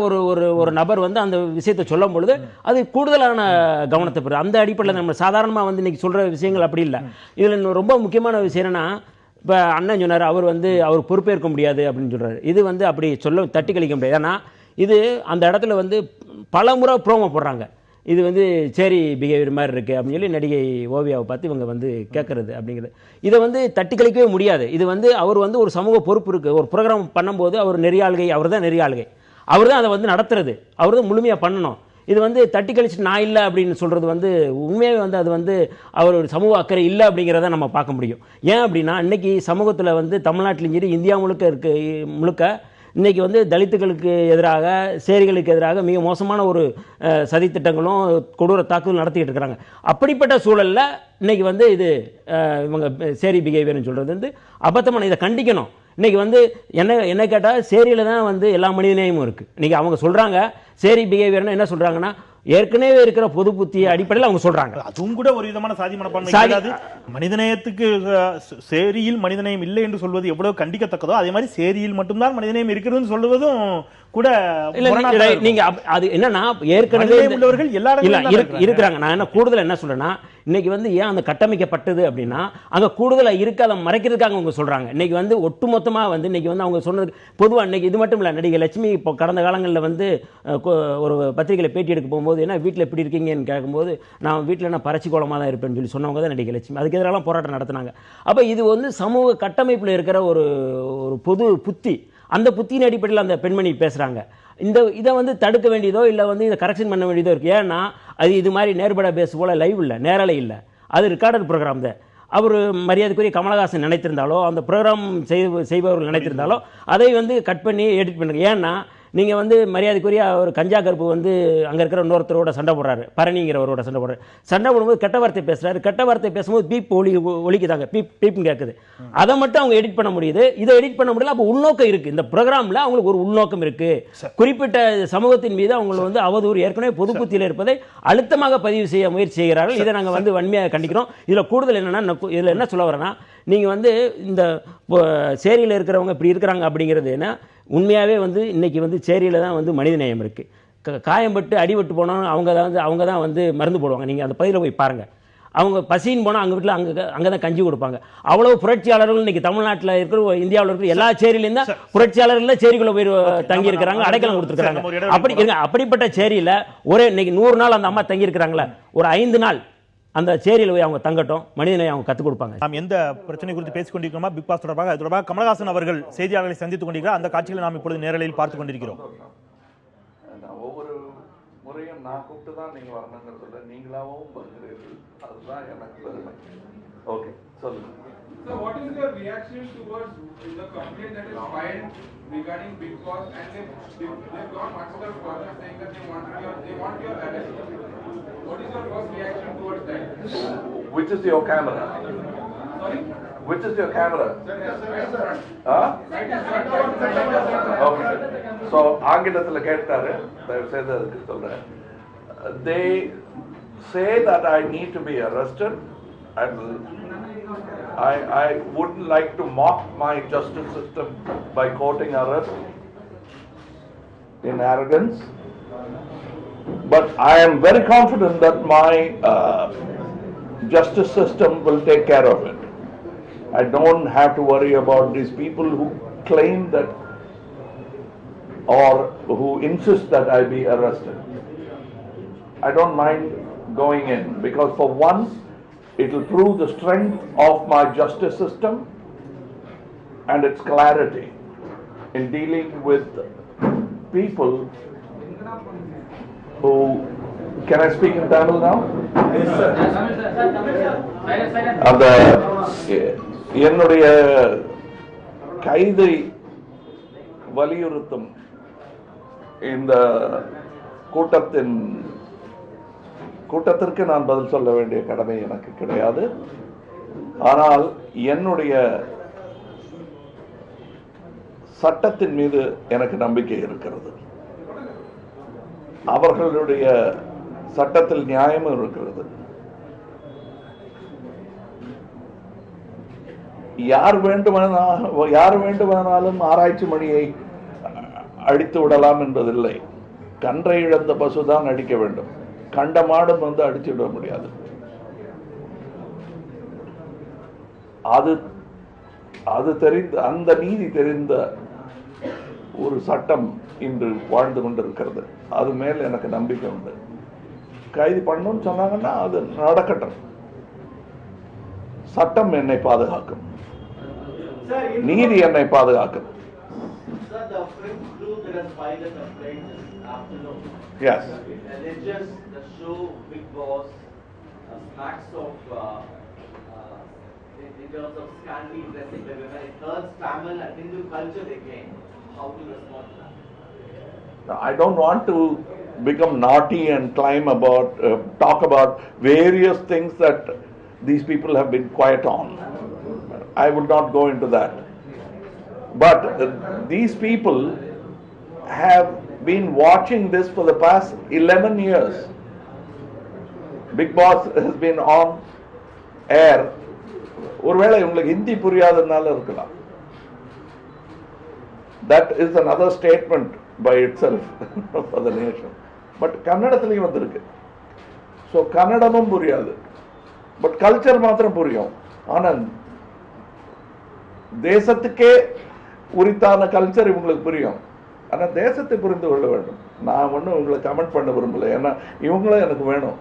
ஒரு நபர் அந்த விஷயத்தை சொல்லும் பொழுது அது கூடுதலான கவனத்தை பெறும். அந்த அடிப்படையில் நம்ம சாதாரணமாக இன்றைக்கி சொல்கிற விஷயங்கள் அப்படி இல்லை. இதில் ரொம்ப முக்கியமான விஷயம் என்னென்னா, இப்போ அண்ணன் சொன்னார் அவர் பொறுப்பேற்க முடியாது அப்படின்னு சொல்கிறார். இது அப்படி தட்டி கழிக்க முடியாது. ஏன்னா இது அந்த இடத்துல பல முறை ப்ரோமோ போடுறாங்க. இது சேரி பிஹேவியர் மாதிரி இருக்குது அப்படின்னு சொல்லி நடிகை ஓவியாவை பார்த்து இவங்க கேட்குறது அப்படிங்கிறது. இதை தட்டி கழிக்கவே முடியாது. இது அவர் ஒரு சமூக பொறுப்பு இருக்குது. ஒரு ப்ரோக்ராம் பண்ணும்போது அவர் நெறியாளுகை, அவர் தான் நெறியாளுகை, அவர் தான் அதை நடத்துறது, அவர் தான் முழுமையாக பண்ணணும். இது வந்து தட்டி கழிச்சுட்டு நான் இல்லை அப்படின்னு சொல்கிறது வந்து உண்மையாகவே வந்து அது வந்து அவர் ஒரு சமூக அக்கறை இல்லை அப்படிங்கிறத நம்ம பார்க்க முடியும். ஏன் அப்படின்னா இன்றைக்கி சமூகத்தில் வந்து தமிழ்நாட்டிலும் சரி இந்தியா முழுக்க இன்றைக்கி வந்து தலித்துகளுக்கு எதிராக சேரிகளுக்கு எதிராக மிக மோசமான ஒரு சதித்திட்டங்களும் கொடூர தாக்குதல் நடத்திக்கிட்டு இருக்கிறாங்க. அப்படிப்பட்ட சூழலில் இன்றைக்கி வந்து இது இவங்க சேரி பிஹேவியர்னு சொல்கிறது வந்து அபத்தமான, இதை கண்டிக்கணும். இன்றைக்கி வந்து என்ன கேட்டால் சேரியில் தான் வந்து எல்லா மனிதநேயமும் இருக்குது. இன்றைக்கி அவங்க சொல்கிறாங்க சேரி பிஹேவியர்னு என்ன சொல்கிறாங்கன்னா ஏற்கனவே இருக்கிற பொது புத்திய அடிப்படையில் அவங்க சொல்றாங்க. அதுவும் கூட ஒரு விதமான சாதி மனப்பான்மை. மனிதநேயத்துக்கு சேரியில் மனிதநேயம் இல்லை என்று சொல்வது எவ்வளவு கண்டிக்கத்தக்கதோ அதே மாதிரி சேரியில் மட்டும்தான் மனிதநேயம் இருக்கிறதுன்னு சொல்வதும் கூட நீங்க அது என்னன்னா ஏற்கனவே உள்ளவர்கள் எல்லாரும் இருக்கிறாங்க. நான் என்ன கூடுதல் என்ன சொல்றேன்னா இன்னைக்கு வந்து ஏன் அந்த கட்டமைக்கப்பட்டது அப்படின்னா அங்க கூடுதலா இருக்கு, அதை மறைக்கிறதுக்காக அவங்க சொல்றாங்க. இன்னைக்கு வந்து ஒட்டுமொத்தமா வந்து இன்னைக்கு வந்து அவங்க சொன்னது பொதுவாக இன்னைக்கு இது மட்டும் இல்லை. நடிகை லட்சுமி இப்போ கடந்த காலங்களில் வந்து ஒரு பத்திரிகையில் பேட்டி எடுக்க போகும்போது என்ன வீட்டில் எப்படி இருக்கீங்கன்னு கேட்கும்போது நான் வீட்டில் என்ன பறச்சி கோலமாக தான் இருப்பேன்னு சொல்லி சொன்னவங்க தான் நடிகை லட்சுமி. அதுக்கு எதிராக போராட்டம் நடத்தினாங்க. அப்போ இது வந்து சமூக கட்டமைப்பில் இருக்கிற ஒரு பொது புத்தி, அந்த புத்தியின் அடிப்படையில் அந்த பெண்மணி பேசுகிறாங்க. இதை வந்து தடுக்க வேண்டியதோ இல்லை வந்து இதை கரெக்ஷன் பண்ண வேண்டியதோ இருக்குது. ஏன்னா அது இது மாதிரி நேர்பட பேசு போல் லைவ் இல்லை, நேரலை இல்லை, அது ரெக்கார்டட் ப்ரோக்ராம் தான். அவர் மரியாதைக்குரிய கமலஹாசன் நினைத்திருந்தாலோ அந்த ப்ரோக்ராம் செய்பவர்கள் நினைத்திருந்தாலோ அதை வந்து கட் பண்ணி எடிட் பண்ணுங்க. ஏன்னா நீங்கள் வந்து மரியாதைக்குரிய ஒரு கஞ்சா கருப்பு வந்து அங்கே இருக்கிற இன்னொருத்தரோட சண்டை போடுறாரு, பரணிங்கிறவரோட சண்டை போடுறாரு. சண்டை போடும்போது கெட்ட வார்த்தை பேசுகிறாரு. கெட்ட வார்த்தை பேசும்போது பீப் ஒலிக்குதாங்க, பீப்னு கேட்குது. அதை மட்டும் அவங்க எடிட் பண்ண முடியுது, இதை எடிட் பண்ண முடியல. அப்போ உள்நோக்கம் இருக்குது இந்த ப்ரோக்ராமில், அவங்களுக்கு ஒரு உள்நோக்கம் இருக்குது. குறிப்பிட்ட சமூகத்தின் மீது அவங்க வந்து அவதூறு ஏற்கனவே பொது புத்தியில் இருப்பதை அழுத்தமாக பதிவு செய்ய முயற்சி செய்கிறார்கள். இதை நாங்கள் வந்து வன்மையாக கண்டிக்கிறோம். இதில் கூடுதல் என்னென்னா, இதில் என்ன சொல்ல வரேன்னா, நீங்கள் வந்து இந்த சேரியில் இருக்கிறவங்க இப்படி இருக்கிறாங்க அப்படிங்கிறது என்ன, உண்மையாகவே வந்து இன்றைக்கி வந்து சேரியில் தான் வந்து மனிதநேயம் இருக்குது. காயம்பட்டு அடிபட்டு போனாலும் அவங்க தான் வந்து மருந்து போடுவாங்க. நீங்கள் அந்த பகுதியில் போய் பாருங்கள். அவங்க பசின்னு போனால் அவங்க வீட்டில் அங்கே தான் கஞ்சி கொடுப்பாங்க. அவ்வளோ புரட்சியாளர்கள் இன்றைக்கி தமிழ்நாட்டில் இருக்கிற இந்தியாவில் இருக்கிற எல்லா சேரியிலேயும் தான் புரட்சியாளர்கள் சேரிக்குள்ளே போய் தங்கி இருக்கிறாங்க, அடைக்கலம் கொடுத்துருக்காங்க. அப்படிப்பட்ட சேரியில் ஒரே இன்னைக்கு 100 நாள் அந்த அம்மா தங்கி இருக்கிறாங்களே, ஒரு 5 நாள் அந்த சேரியில் போய் அவங்க தங்கட்டும், மனிதனை அவங்க கற்றுக் கொடுப்பாங்க. நாம் எந்த பிரச்சனை குறித்து பேசிக் கொண்டிருக்கிறோமா பிக் பாஸ் தொடர்பாக, அது தொடர்பாக கமலஹாசன் அவர்கள் செய்தியாளர்களை சந்தித்துக் கொண்டிருக்கிறார். அந்த காட்சிகளை நாம் இப்பொழுது நேரலையில் பார்த்துக் கொண்டிருக்கிறோம். ஒவ்வொரு முறையும் நான் கூப்பிட்டு தான் நீங்க வரணுங்கிறதுல நீங்களாவும் வருகிறீர்கள், அதுதான் எனக்கு பெருமை. ஓகே, சொல்லுங்க. So what is your reaction towards the complaint that is filed regarding Bigg Boss, and they've gone much further saying that they want your arrest? What is your first reaction towards that? Which is your camera? Sorry? Which is your camera? Huh? Okay. So ஆங்கிலத்துல கேட்டாரு, தயவு செய்து அதுக்கு சொல்றேன். They say that I need to be arrested, and I wouldn't like to mock my justice system by quoting arrest in arrogance. But I am very confident that my justice system will take care of it. I don't have to worry about these people who claim that or who insist that I be arrested. I don't mind going in, because for once it will prove the strength of my justice system and its clarity in dealing with people who, can I speak in Tamil now? Yes, sir. அந்த என்னுடைய கைதை வலியுறுத்தும் இந்த கூட்டத்திற்கு நான் பதில் சொல்ல வேண்டிய கடமை எனக்கு கிடையாது. ஆனால் என்னுடைய சட்டத்தின் மீது எனக்கு நம்பிக்கை இருக்கிறது. அவர்களுடைய சட்டத்தில் நியாயமும் இருக்கிறது. யார் வேண்டுமானாலும் ஆராய்ச்சி மணியை அடித்து விடலாம் என்பதில்லை. கன்றை இழந்த பசுதான் அடிக்க வேண்டும், கண்ட மாடும் வந்து அடித்து விட முடியாது. அது தெரிந்த, அந்த நீதி தெரிந்த ஒரு சட்டம் இன்று வாழ்ந்து கொண்டிருக்கிறது. அது மேல் எனக்கு நம்பிக்கை உண்டு. கைது பண்ணணும்னு சொன்னாங்கன்னா அது நடக்கட்டும். சட்டம் என்னை பாதுகாக்கும், நீதி என்னை பாதுகாக்கும். afternoon. Yes. Alleges the show Big Boss smacks of in terms of scantily dressing the women. It turns Tamil and Hindu culture again. How to respond to that? Now, I don't want to become naughty and talk about various things that these people have been quiet on. I will not go into that. But these people have been watching this for the past 11 years. Big Boss has been on air. ஒருவேளை உங்களுக்கு ஹிந்தி புரியாததுனால இருக்கலாம். That is another statement by itself for the nation. But கன்னடத்துலையும் வந்திருக்கு. So கன்னடமும் புரியாது, but culture மாத்திரம் புரியும். ஆனால் தேசத்துக்கே உரித்தான கல்ச்சர் இவங்களுக்கு புரியும். ஆனால் தேசத்தை புரிந்து கொள்ள வேண்டும். நான் ஒன்றும் உங்களை கமெண்ட் பண்ண விரும்பலை, ஏன்னா இவங்களும் எனக்கு வேணும்.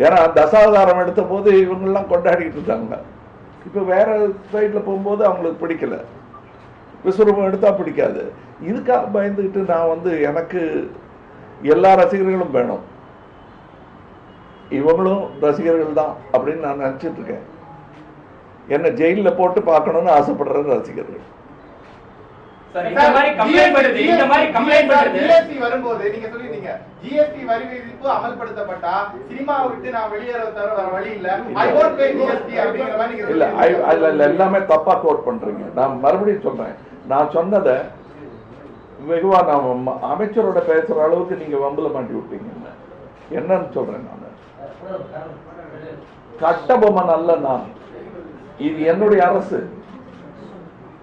ஏன்னா தசாவதாரம் எடுத்த போது இவங்கெல்லாம் கொண்டாடிட்டு இருந்தாங்க. இப்போ வேற சைடில் போகும்போது அவங்களுக்கு பிடிக்கல, விஸ்வரூபம் எடுத்தா பிடிக்காது. இதுக்காக பயந்துக்கிட்டு நான் எனக்கு எல்லா ரசிகர்களும் வேணும், இவங்களும் ரசிகர்கள் தான் அப்படின்னு நான் நினச்சிட்டு இருக்கேன். என்ன ஜெயிலில் போட்டு பார்க்கணும்னு ஆசைப்படுற ரசிகர்கள். ஜிஎஸ்டி வரும்போது நீங்க சொல்லிருந்தீங்க ஜிஎஸ்டி வரி விதிப்பு அமல்படுத்தப்பட்டா சினிமாவை விட்டு நான் வெளியேற தவிர வேற வழி இல்ல, ஐ வோன்ட் பே ஜிஎஸ்டி அப்படிங்கிற மாதிரி நீங்க இல்ல. எல்லாமே தப்பா கோட் பண்றீங்க. நான் மறுபடியும் சொல்றேன், நான் சொன்னதை வெகுவா நான் அமைச்சரோட பேசுற அளவுக்கு நீங்க வம்புல மாட்டி விட்டீங்க. என்னன்னு சொல்றேன், நான் கட்டபொம்மன் அல்ல. நான் இது என்னுடைய அரசு.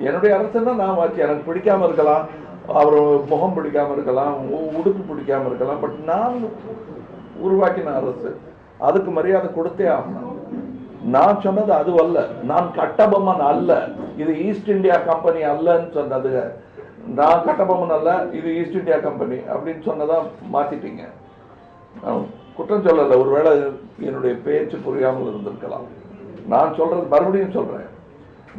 என்னுடைய அரசுன்னா நான் வாக்கி எனக்கு பிடிக்காம இருக்கலாம், அவர் முகம் பிடிக்காம இருக்கலாம், உடுப்பு பிடிக்காம இருக்கலாம், பட் நான் உருவாக்கின அரசு, அதுக்கு மரியாதை கொடுத்தே ஆகணும். நான் சொன்னது அது அல்ல. நான் கட்டபொம்மன் அல்ல, இது ஈஸ்ட் இந்தியா கம்பெனி அல்லன்னு சொன்னது. நான் கட்டபொம்மன் அல்ல, இது ஈஸ்ட் இந்தியா கம்பெனி அப்படின்னு சொன்னதா மாத்திட்டீங்க. குற்றம் சொல்லல, ஒருவேளை என்னுடைய பேச்சு புரியாமல் இருந்திருக்கலாம். நான் சொல்றது மறுபடியும் சொல்றேன்,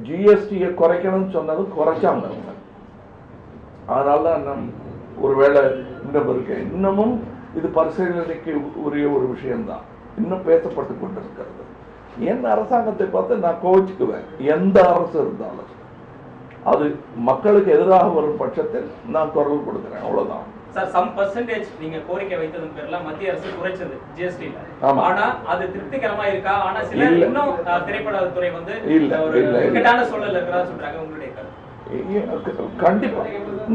ஜிஎஸ்டியை குறைக்கணும்னு சொன்னது குறைச்சாங்க. அதனால தான் ஒருவேளை இன்னும் இருக்கேன். இன்னமும் இது பரிசீலனைக்கு உரிய ஒரு விஷயம்தான், இன்னும் பேசப்பட்டு கொண்டிருக்கிறது. என் அரசாங்கத்தை பார்த்து நான் கோவிச்சுக்குவேன். எந்த அரசு இருந்தாலும் அது மக்களுக்கு எதிராக வரும் பட்சத்தில் நான் குரல் கொடுக்கிறேன், அவ்வளவுதான். சார், சம் பர்சன்டேஜ் நீங்க கோரிக்கை வைத்ததன் பேர்ல மத்திய அரசு குறைச்சது ஜிஎஸ்டி. ஆனா அது திருப்திகரமா இருக்கா? ஆனா சில இன்னும் திரைப்பட துறை இக்கட்டான சூழல் இருக்கிறதா சொல்றாங்க. உங்களுடைய கண்டிப்பா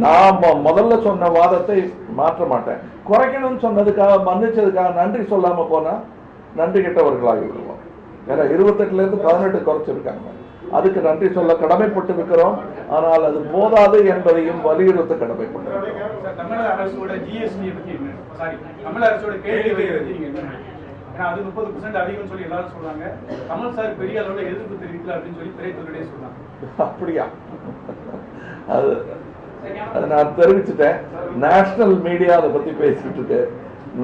நான் முதல்ல சொன்ன வாதத்தை மாற்ற மாட்டேன். குறைக்கணும்னு சொன்னதுக்காக மன்னிச்சதுக்காக நன்றி சொல்லாம போனா நன்றி கெட்டவர்களாகி விடுவோம். ஏன்னா 28ல இருந்து 18 குறைச்சிருக்காங்க, அதுக்கு நன்றி சொல்ல கடமைப்பட்டு இருக்கிறோம். ஆனால் அது போதாது என்பதையும் வலியுறுத்த கடமைப்பட்டிருக்கிறோம். தமிழக அரசோட ஜிஎஸ்டி பத்தி தமிழக அரசோட கேள்வி அது 30% அதிகம் சொல்லி எல்லாரும் சொல்றாங்க. கமல் சார் பெரிய அளவுல எதிர்ப்பு தெரிவிக்கல அப்படின்னு சொல்லி திரைத்துறையிலே சொல்றாங்க. அப்படியா? அது நான் தெரிவிச்சுட்டேன். நேஷனல் மீடியா அதை பத்தி பேசிட்டு இருக்கு.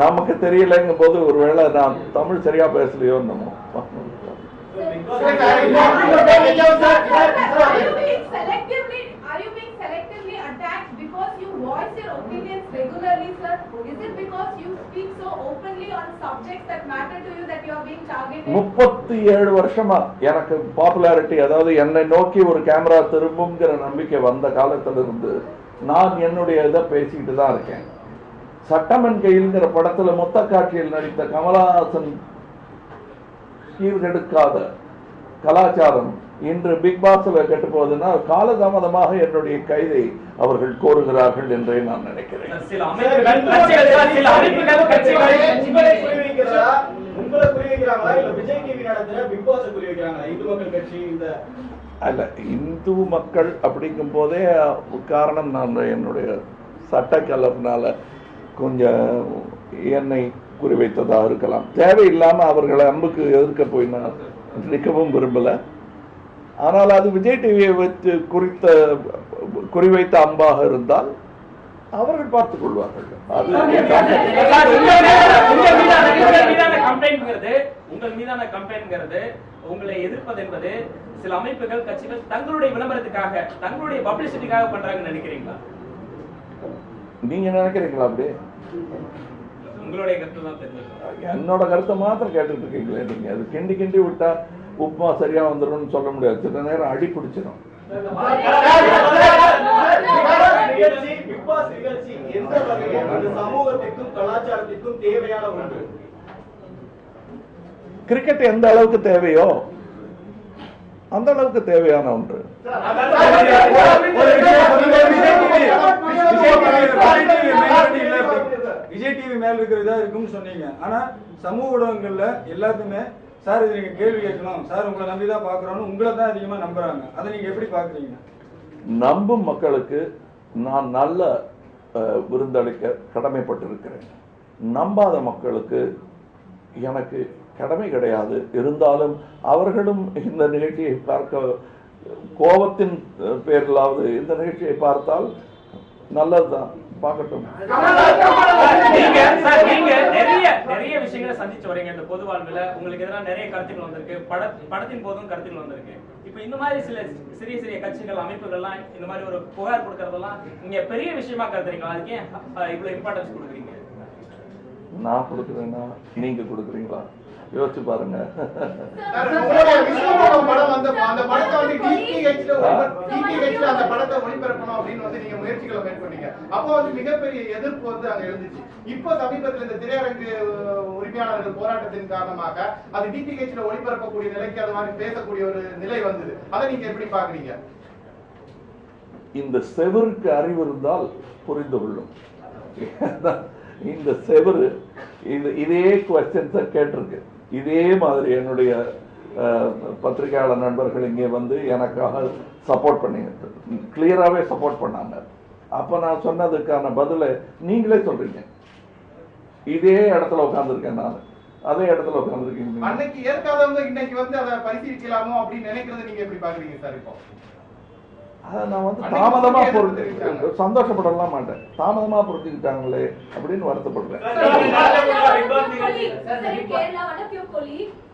நமக்கு தெரியலங்கும் போது ஒருவேளை நான் தமிழ் சரியா பேசலையோ என்னமோ. Are you being selectively attacked because you voice your opinions regularly, sir? Is it because you speak so openly on subjects that matter to you that you are being targeted? 37 வருஷமா எனக்கு பாப்புலாரிட்டி, அதாவது என்னை நோக்கி ஒரு camera திரும்புங்கிற நம்பிக்கை வந்த காலத்திலிருந்து நான் என்னுடைய இதை பேசிக்கிட்டு தான் இருக்கேன். சட்டமன் கையில்ங்கிற படத்துல மொத்த காட்சியில் நடித்த கமலஹாசன் கீழ்கெடுக்காத கலாச்சாரம் இன்று பிக் பாஸ்ல கெட்டு போகுதுன்னா காலதாமதமாக என்னுடைய கைதை அவர்கள் கோருகிறார்கள் என்றே நான் நினைக்கிறேன். அல்ல, இந்து மக்கள் அப்படிங்கும் போதே காரணம் நான் என்னுடைய சட்ட கலர்னால கொஞ்சம் என்னை குறிவைத்ததாக இருக்கலாம். தேவையில்லாம அவர்களை அம்புக்கு எதிர்க்க போய் நான் நிற்கவும் விரும்பல. ஆனால் அது விஜய் டிவியை வைத்து குறிவைத்த அம்பாக இருந்தால் அவர்கள் பார்த்துக் கொள்வார்கள். உங்கள் மீதான கம்ப்ளைண்ட்ங்கிறது உங்களை எதிர்ப்பது என்பது சில அமைப்புகள் கட்சிகள் தங்களுடைய விளம்பரத்துக்காக தங்களுடைய பப்ளிசிட்டிக்காக பண்றாங்கன்னு நினைக்கிறீங்களா? நீங்க நினைக்கிறீங்களா அப்படி? உங்களுடைய கருத்து தான் தெரிஞ்சுக்கணும். என்னோட கருத்தை மாத்திரம் கேட்டுட்டு இருக்கீங்களே நீங்க. அது கிண்டி கிண்டி விட்டா உப்புமா சரியா வந்துடும் சொல்ல முடியாது. சில நேரம் அடி பிடிச்சிடும். கிரிக்கெட் எந்த அளவுக்கு தேவையோ அந்த அளவுக்கு தேவையான ஒன்று. விஜய் டிவி மேல இருக்கிறதா இருக்குன்னு சொன்னீங்க. ஆனா சமூக ஊடகங்கள்ல எல்லாத்துமே சார் இது நீங்க கேள்வி கேட்கணும் சார், உங்களை நம்பிதான் பாக்குறோம்னு உங்களை தான் அதிகமா நம்புறாங்க. அதை நீங்க எப்படி பாக்குறீங்க? நம்பும் மக்களுக்கு நான் நல்ல விருந்தளிக்க கடமைப்பட்டிருக்கிறேன். நம்பாத மக்களுக்கு எனக்கு கடமை கிடையாது. இருந்தாலும் அவர்களும் இந்த நிகழ்ச்சியை பார்க்க கோபத்தின் பேரிலாவது இந்த நிகழ்ச்சியை பார்த்தால் நல்லதுதான், பார்க்கட்டும். நீங்க நிறைய விஷயங்களை சந்திச்சு வரீங்க இந்த பொது வாழ்வுல. உங்களுக்கு எதிராக நிறைய கருத்துக்கள் வந்திருக்கு, படத்தின் போதும் கருத்துக்கள் வந்திருக்கு. இப்ப இந்த மாதிரி சில சிறிய சிறிய கட்சிகள் அமைப்புகள்லாம் இந்த மாதிரி ஒரு புகார் கொடுக்கறதெல்லாம் நீங்க பெரிய விஷயமா கருதுறீங்களா? அதுக்கு இவ்வளவு இம்பார்ட்டன்ஸ் கொடுக்குறீங்க? நான் கொடுக்குறேன்னா நீங்க கொடுக்குறீங்களா? யோசிச்சு பாருங்க. மிகப்பெரிய எதிர்ப்பு வந்து அங்க எழுந்துச்சு. இப்போ சமீபத்தில் இந்த திரையரங்கு உரிமையாளர்கள் போராட்டத்தின் காரணமாக அது டிடிஹெச்ல ஒளிபரப்பக்கூடிய நிலைக்கு அது மாதிரி பேசக்கூடிய ஒரு நிலை வந்தது. அதை நீங்க எப்படி பாக்குறீங்க? இந்த செவருக்கு அறிவு இருந்தால் புரிந்து கொள்ளும். இந்த செவரு இதே குவெஸ்டன்ஸை கேட்டிருக்கு. இதே மாதிரி என்னுடைய பத்திரிகையாளர் நண்பர்கள் இங்கே வந்து எனக்காக சப்போர்ட் பண்ணி கிளியராகவே சப்போர்ட் பண்ணாங்க. அப்போ நான் சொன்னதுக்கான பதிலை நீங்களே சொல்றீங்க. இதே இடத்துல உட்காந்துருக்கேன் நான், அதே இடத்துல உட்காந்துருக்கீங்க. அன்னைக்கு ஏற்காதவங்க இன்னைக்கு வந்து அதை பரிசீலிக்கலாமோ அப்படின்னு நினைக்கிறது நீங்க எப்படி பாக்குறீங்க சார்? இப்போ அதை நான் வந்து தாமதமா சந்தோஷப்படலாம் மாட்டேன். தாமதமா புரிஞ்சுக்கிட்டாங்களே அப்படின்னு வருத்தப்படுறேன்.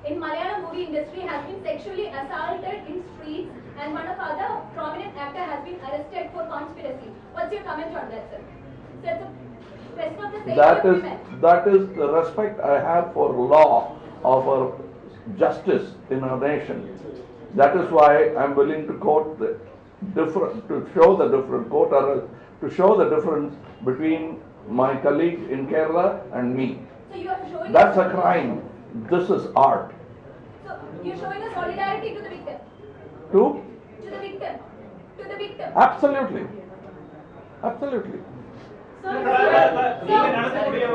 In Malayalam movie industry has been sexually assaulted in streets and one of other prominent actor has been arrested for conspiracy. What's your comment on that, sir? So it's a question of the safety of women. That is the respect I have for law, of our justice in our nation. That is why I'm willing to quote the different, to show the different quote, or to show the difference between my colleague in Kerala and me. So you are showing that's a crime. This is art. So you're showing a solidarity to the victim. To the victim. To the victim. Absolutely. Absolutely. நீங்க நடத்தக்கூடிய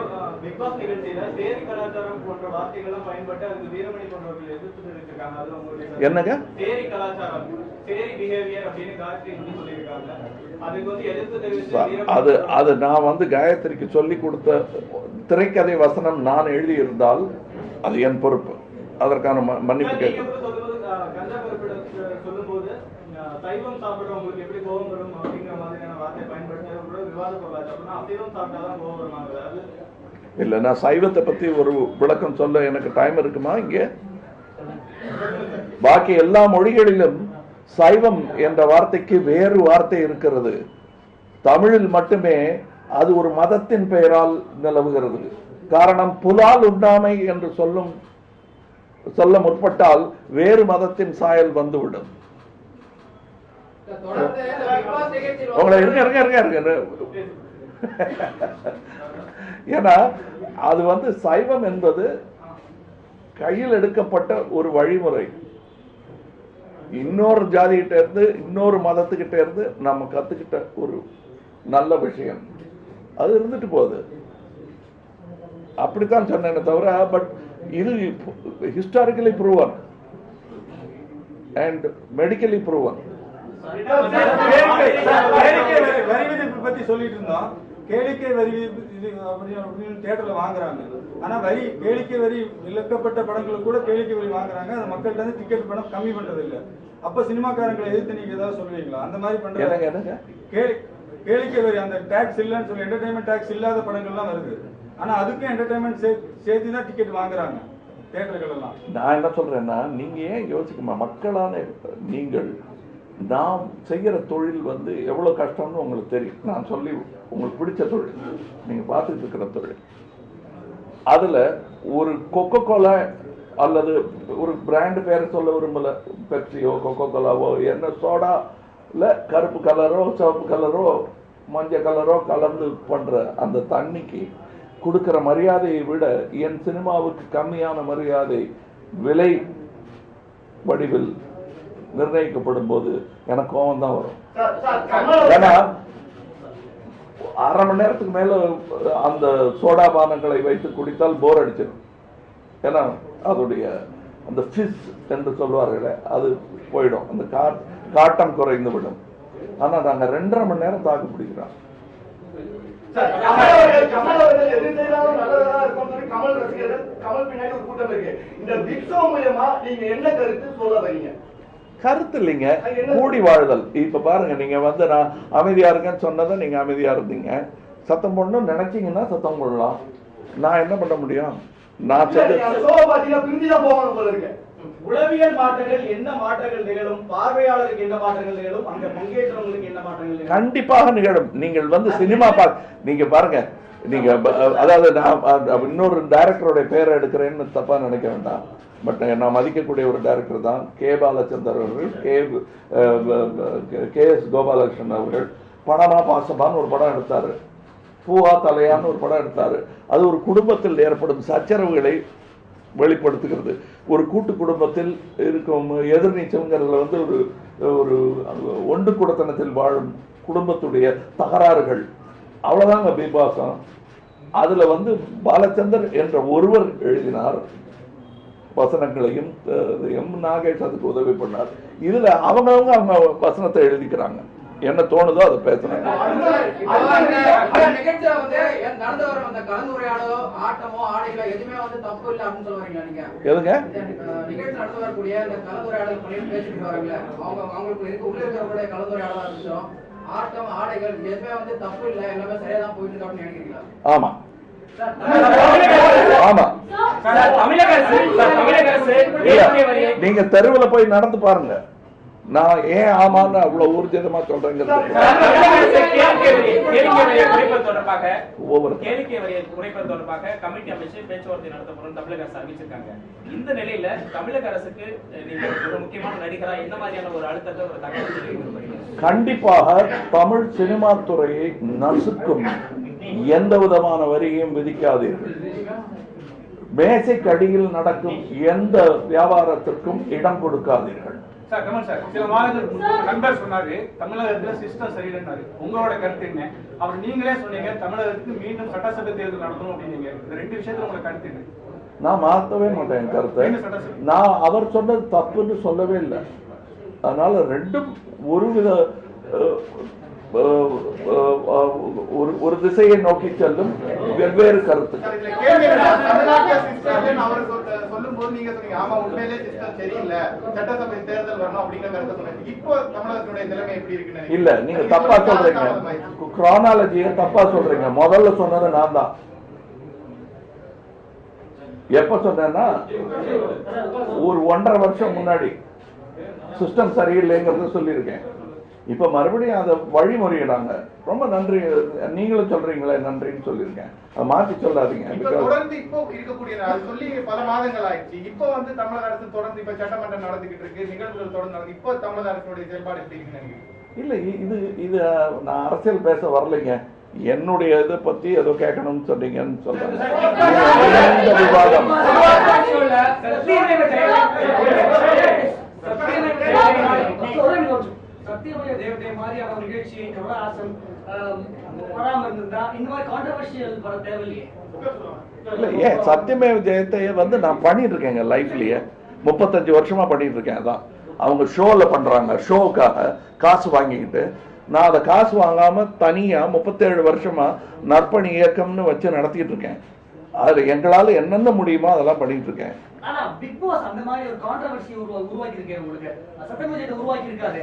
big pass நிகழ்ச்சியில சேரி கலாச்சாரம் போன்ற வார்த்தைகளை பயன்பட்டு அதுக்கு வீரமணி போன்றவர்கள் எதிர்ப்பு தெரிவிச்சிருக்காங்க. அது உங்களுக்கு என்னங்க? சேரி கலாச்சாரம், சேரி பிஹேவியர் அப்படின்னு காயத்ரி வந்து சொல்லியிருக்காங்க. அதுக்கு வந்து எதிர்ப்பு தெரிவிச்சு அது நான் வந்து காயத்ரிக்கு சொல்லி கொடுத்த திரைக்கதை வசனம் நான் எழுதி இருந்தால் அது என் பொறுப்பு. அதற்கான மன்னிப்பு கேட்க கஞ்சா சொல்லும் போது சைவம் சாப்பிடுறவங்களுக்கு எப்படி கோபம் வரும் அப்படிங்கிற மாதிரியான வார்த்தை பயன்படுத்த விவாத பொருளாச்சு. அப்படின்னா அசைவம் சாப்பிட்டாதான் கோபம் வருமாங்க. இல்ல, நான் சைவத்தை பத்தி ஒரு விளக்கம் சொல்ல எனக்கு டைம் இருக்குமா? இங்கே பாக்கி எல்லா மொழிகளிலும் சைவம் என்ற வார்த்தைக்கு வேறு வார்த்தை இருக்கிறது. தமிழில் மட்டுமே அது ஒரு மதத்தின் பெயரால் நிலவுகிறது. காரணம், புலால் உண்ணாமை என்று சொல்ல முற்பட்டால் வேறு மதத்தின் சாயல் வந்துவிடும். உங்களை இருங்க. ஏன்னா அது வந்து சைவம் என்பது கையில் எடுக்கப்பட்ட ஒரு வழிமுறை. இன்னொரு ஜாதிகிட்ட இருந்து இன்னொரு மதத்துக்கிட்ட இருந்து நம்ம கத்துக்கிட்ட ஒரு நல்ல விஷயம். அது இருந்துட்டு போகுது. அப்படித்தான் சொன்னேன் தவிர, பட் இது historically proven and medically proven. வரி விதிப்பு பத்தி சொல்லிட்டு இருந்தோம். கேளிக்கை வரி அப்படின்னு தியேட்டர்ல வாங்குறாங்க. ஆனா கேளிக்கை வரி விலக்கப்பட்ட படங்களுக்கு கூட கேளிக்கை வரி வாங்குறாங்க. அது மக்கள்கிட்ட இருந்து டிக்கெட் பணம் கம்மி பண்றது இல்ல. அப்ப சினிமாக்காரங்களை எதிர்த்து நீங்க ஏதாவது சொல்லுவீங்களா? அந்த மாதிரி பண்றாங்க. கேளிக்கை வரி அந்த டாக்ஸ் இல்லன்னு சொல்லி என்டர்டைன்மெண்ட் டாக்ஸ் இல்லாத படங்கள்லாம் வருது. ஆனா அதுக்கும் என்டர்டைன்மெண்ட் சேர்த்து தான் டிக்கெட் வாங்குறாங்க தியேட்டர்கள் எல்லாம். நான் என்ன சொல்றேன்னா, நீங்க ஏன் யோசிக்குமா, மக்களான நீங்கள் நாம் செய்யற தொழில் வந்து எவ்வளவு கஷ்டம்னு உங்களுக்கு தெரியும். நான் சொல்லி உங்களுக்கு பிடிச்ச தொழில், நீங்க பார்த்துட்டு இருக்கிற தொழில், அதுல ஒரு கொக்கோ கோலா அல்லது ஒரு பிராண்ட் பேர் சொல்ல விரும்பல, பெப்சியோ கொக்கோ கோலாவோ என்ன சோடால கருப்பு கலரோ சிவப்பு கலரோ மஞ்சள் கலரோ கலந்து பண்ற அந்த தண்ணிக்கு கொடுக்கிற மரியாதையை விட என் சினிமாவுக்கு கம்மியான மரியாதை விலை வடிவில் நிர்ணயிக்கப்படும் போது எனக்கு கோபம் தான் வரும். ஏன்னா அரை மணி நேரத்துக்கு மேல அந்த சோடா பானங்களை வைத்து குடித்தால் போர் அடிச்சிடும். ஏன்னா அதோடைய அந்த ஃபிஸ் என்று சொல்வார்களே அது போயிடும், அந்த காட்டம் குறைந்து விடும். ஆனா நாங்க 2.5 மணி நேரம் தாக்கு பிடிக்கிறோம். கருத்து இல்லைங்க, கூடி வாழ்தல். இப்ப பாருங்க, நீங்க வந்து நான் அமைதியா இருக்கேன்னு சொன்னதை நீங்க அமைதியா இருந்தீங்க. சத்தம் போடணும்னு நினைச்சீங்கன்னா சத்தம் போடலாம். நான் என்ன பண்ண முடியும்? நான் உளவியல் மாற்றங்கள் என்ன மாற்றங்கள் நிகழும், பார்வையாளருக்கு என்ன மாற்றங்கள் நிகழும், அங்க பங்கேற்றவங்களுக்கு என்ன மாற்றங்கள் நிகழும்? கண்டிப்பாக நிகழும். நீங்கள் வந்து சினிமா நீங்க பாருங்க, நீங்க அதாவது நான் இன்னொரு டைரக்டருடைய பேரை எடுக்கிறேன்னு தப்பா நினைக்க வேண்டாம். பட் நான் மதிக்கக்கூடிய ஒரு டைரக்டர் தான் கே பாலச்சந்தர் அவர்கள், KS கோபாலகிருஷ்ணன் அவர்கள். பணமா பாசமான்னு ஒரு படம் எடுத்தாரு, பூவா தலையான்னு ஒரு படம் எடுத்தாரு. அது ஒரு குடும்பத்தில் ஏற்படும் சச்சரவுகளை வெளிப்படுத்துகிறது. ஒரு கூட்டு குடும்பத்தில் இருக்கும் எதிர்நீச்சல்ங்கிறதுல வந்து ஒரு ஒரு ஒன்று குடத்தனத்தில் வாழும் குடும்பத்துடைய தகராறுகள், அவ்வளவுதாங்க பீபாசம். அதுல வந்து பாலச்சந்தர் என்ற ஒருவர் எழுதினார் வசனங்களையும், நாகேஷ் அதுக்கு உதவி பண்ணார். இதுல அவங்க வசனத்தை எழுதிக்கிறாங்க, என்ன தோணுதோ அதை பேசுறாங்க. நிகழ்ச்சியில வந்து நடந்து வர அந்த கலந்துரையாடோ ஆட்டமோ ஆடைகளோ எதுவுமே வந்து தப்பு இல்லை அப்படின்னு சொல்லுவாங்க நீங்க? எதுங்க நிகழ்ச்சி நடந்து வரக்கூடிய இந்த கலந்துரையாடல் பண்ணி பேசிட்டு வராங்களே, அவங்களுக்கு உள்ள இருக்கிறவங்களுடைய கலந்துரையாடலா இருக்கட்டும், ஆட்டம் ஆடைகள் எதுவுமே வந்து தப்பு இல்லை, எல்லாமே சரியா தான் போயிட்டு இருக்கு அப்படின்னு நினைக்கிறீங்களா? ஆமா ஆமா. நீங்க தெருவுல போய் நடந்து பாருங்க, நான் ஏன் ஆமான்னு அவ்வளவு ஊர்ஜிதமா சொல்றேங்க. கமிட்டி அமைச்சு பேச்சுவார்த்தை நடத்தப்படும் தமிழக அரசு அறிவிச்சிருக்காங்க. இந்த நிலையில தமிழக அரசுக்கு நீங்க ஒரு முக்கியமான நடிகரா என்ன மாதிரியான ஒரு அழுத்தத்தை ஒரு தகவல்? கண்டிப்பாக தமிழ் சினிமா துறையை நசுக்கும் எந்த விதமான வரியும் விதிக்காதீர்கள். மேசைக்கடியில் நடக்கும் எந்த வியாபாரத்திற்கும் இடம் கொடுக்காதீர்கள். சார் கமல் சார், சில மாதங்கள் நண்பர் சொன்னாரு தமிழகத்துல சிஸ்டம் சரியில்லைன்னாரு. உங்களோட கருத்து என்ன? அவர் நீங்களே சொன்னீங்க தமிழகத்துக்கு மீண்டும் சட்டசபை தேர்தல் நடத்தணும் அப்படின்னீங்க. இந்த 2 விஷயத்துல உங்களோட கருத்து என்ன? நான் மாற்றவே மாட்டேன் என் கருத்தை. நான் அவர் சொன்னது தப்புன்னு சொல்லவே இல்லை. அதனால ரெண்டும் ஒருவித ஒரு திசையை நோக்கி செல்லும் வெவ்வேறு கருத்துக்கள். சொல்லும் போது நீங்க சொன்னீங்க ஆமா உண்மையிலே சிஸ்டம் சரியில்லை, சட்டசபை தேர்தல் வரணும் அப்படிங்கிற கருத்தை சொன்னீங்க. இப்போ தமிழகத்துடைய நிலைமை எப்படி இருக்குன்னு இல்ல, நீங்க தப்பா சொல்றீங்க, குரானாலஜியை தப்பா சொல்றீங்க. முதல்ல சொன்னது நான் தான். எப்ப சொன்னேன்னா ஒரு 1.5 வருஷம் முன்னாடி சிஸ்டம் சரியில்லைங்கிறத சொல்லியிருக்கேன். இப்ப மறுபடியும் அதை வழிமுறையிடாங்க. ரொம்ப நன்றி, நீங்களும் சொல்றீங்களே நன்றின்னு சொல்லியிருக்கேன். அதை மாற்றி சொல்லாதீங்க. தொடர்ந்து இப்போ இருக்கக்கூடிய சொல்லி பல மாதங்கள் ஆயிடுச்சு. இப்போ வந்து தமிழக அரசு தொடர்ந்து இப்ப சட்டமன்றம் நடந்துகிட்டு இருக்கு, நிகழ்வுகள் தொடர்ந்து நடந்து. இப்போ தமிழக அரசுடைய செயல்பாடு எப்படி இருக்குன்னு இல்ல, இது நான் அரசியல் பேச வரலைங்க. என்னுடைய இதை பத்தி ஏதோ கேட்கணும்னு சொன்னீங்கன்னு சொல்றேன். விவாதம் சத்தியமய தேவதை மாதிரியான ஒரு நிகழ்ச்சியை கமலஹாசன் வராம இருந்தா இந்த மாதிரி கான்ட்ரோவர்ஷியல் வர தேவையில்லையே. இல்ல, ஏன் சத்தியமேவ ஜெயத்தைய வந்து நான் பண்ணிட்டு இருக்கேங்க லைஃப்லயே 35 வருஷமா பண்ணிட்டு இருக்கேன். அதான் அவங்க ஷோல பண்றாங்க, ஷோக்காக காசு வாங்கிக்கிட்டு. நான் அதை காசு வாங்காம தனியா 37 வருஷமா நற்பணி இயக்கம்னு வச்சு நடத்திட்டு இருக்கேன். அதுல எங்களால என்னென்ன முடியுமோ அதெல்லாம் பண்ணிட்டு இருக்கேன். ஆனா பிக் பாஸ் அந்த மாதிரி ஒரு கான்ட்ரோவர்சி உருவாக்கி இருக்கேன், உங்களுக்கு சத்தியமேவ உருவாக்கி இருக்காது.